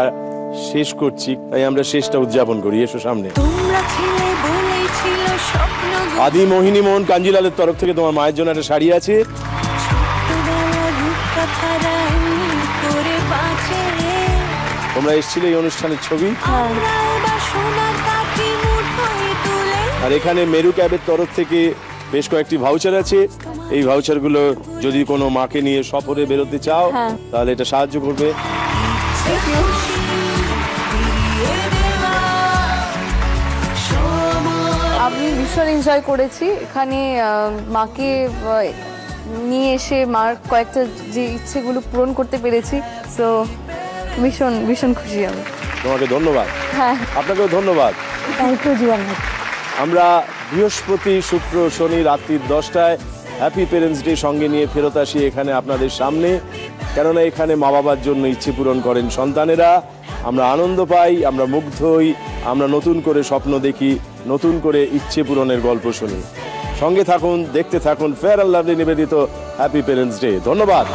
শেষ করছি, তাই আমরা শেষটা উদযাপন করি। এসো সামনে। তোমরা ছিলে বলেই ছিল স্বপ্ন আদি মোহিনী মোহন কাঞ্জিলালের তরফ থেকে তোমার মায়ের জন্য একটা শাড়ি আছে। ছোটবেলার রূপকথারা এমনি করে বাঁচে রে। তোমরা এসেছিলে এই অনুষ্ঠানের ছবি। আমরা এবার সোনার কাঠি মুঠোয় তুলে। আর এখানে মেরু ক্যাবের তরফ থেকে বেশ কয়েকটি ভাউচার আছে। এই ভাউচারগুলো যদি কোনো মাকে নিয়ে সফরে বেরোতে চাও হ্যাঁ। তাহলে এটা সাহায্য করবে। আমি ভীষণ এনজয় করেছি এখানে, মাকে নিয়ে এসে মার কয়েকটা যে ইচ্ছেগুলো পূরণ করতে পেরেছি। সো ভীষণ ভীষণ খুশি আমি। তোমাকে ধন্যবাদ। হ্যাঁ আপনাকেও ধন্যবাদ। থ্যাংক ইউ জীবন। আমরা বৃহস্পতি শুক্র শনি রাত্রি 10টায় হ্যাপি পেরেন্টস ডে সঙ্গে নিয়ে ফেরত আসি এখানে আপনাদের সামনে, কেননা এখানে মা বাবার জন্য ইচ্ছে পূরণ করেন সন্তানেরা। আমরা আনন্দ পাই, আমরা মুগ্ধ হই, আমরা নতুন করে স্বপ্ন দেখি, নতুন করে ইচ্ছে পূরণের গল্প শুনি। সঙ্গে থাকুন, দেখতে থাকুন ফেয়ার অ্যান্ড লাভলি নিবেদিত হ্যাপি পেরেন্টস ডে। ধন্যবাদ।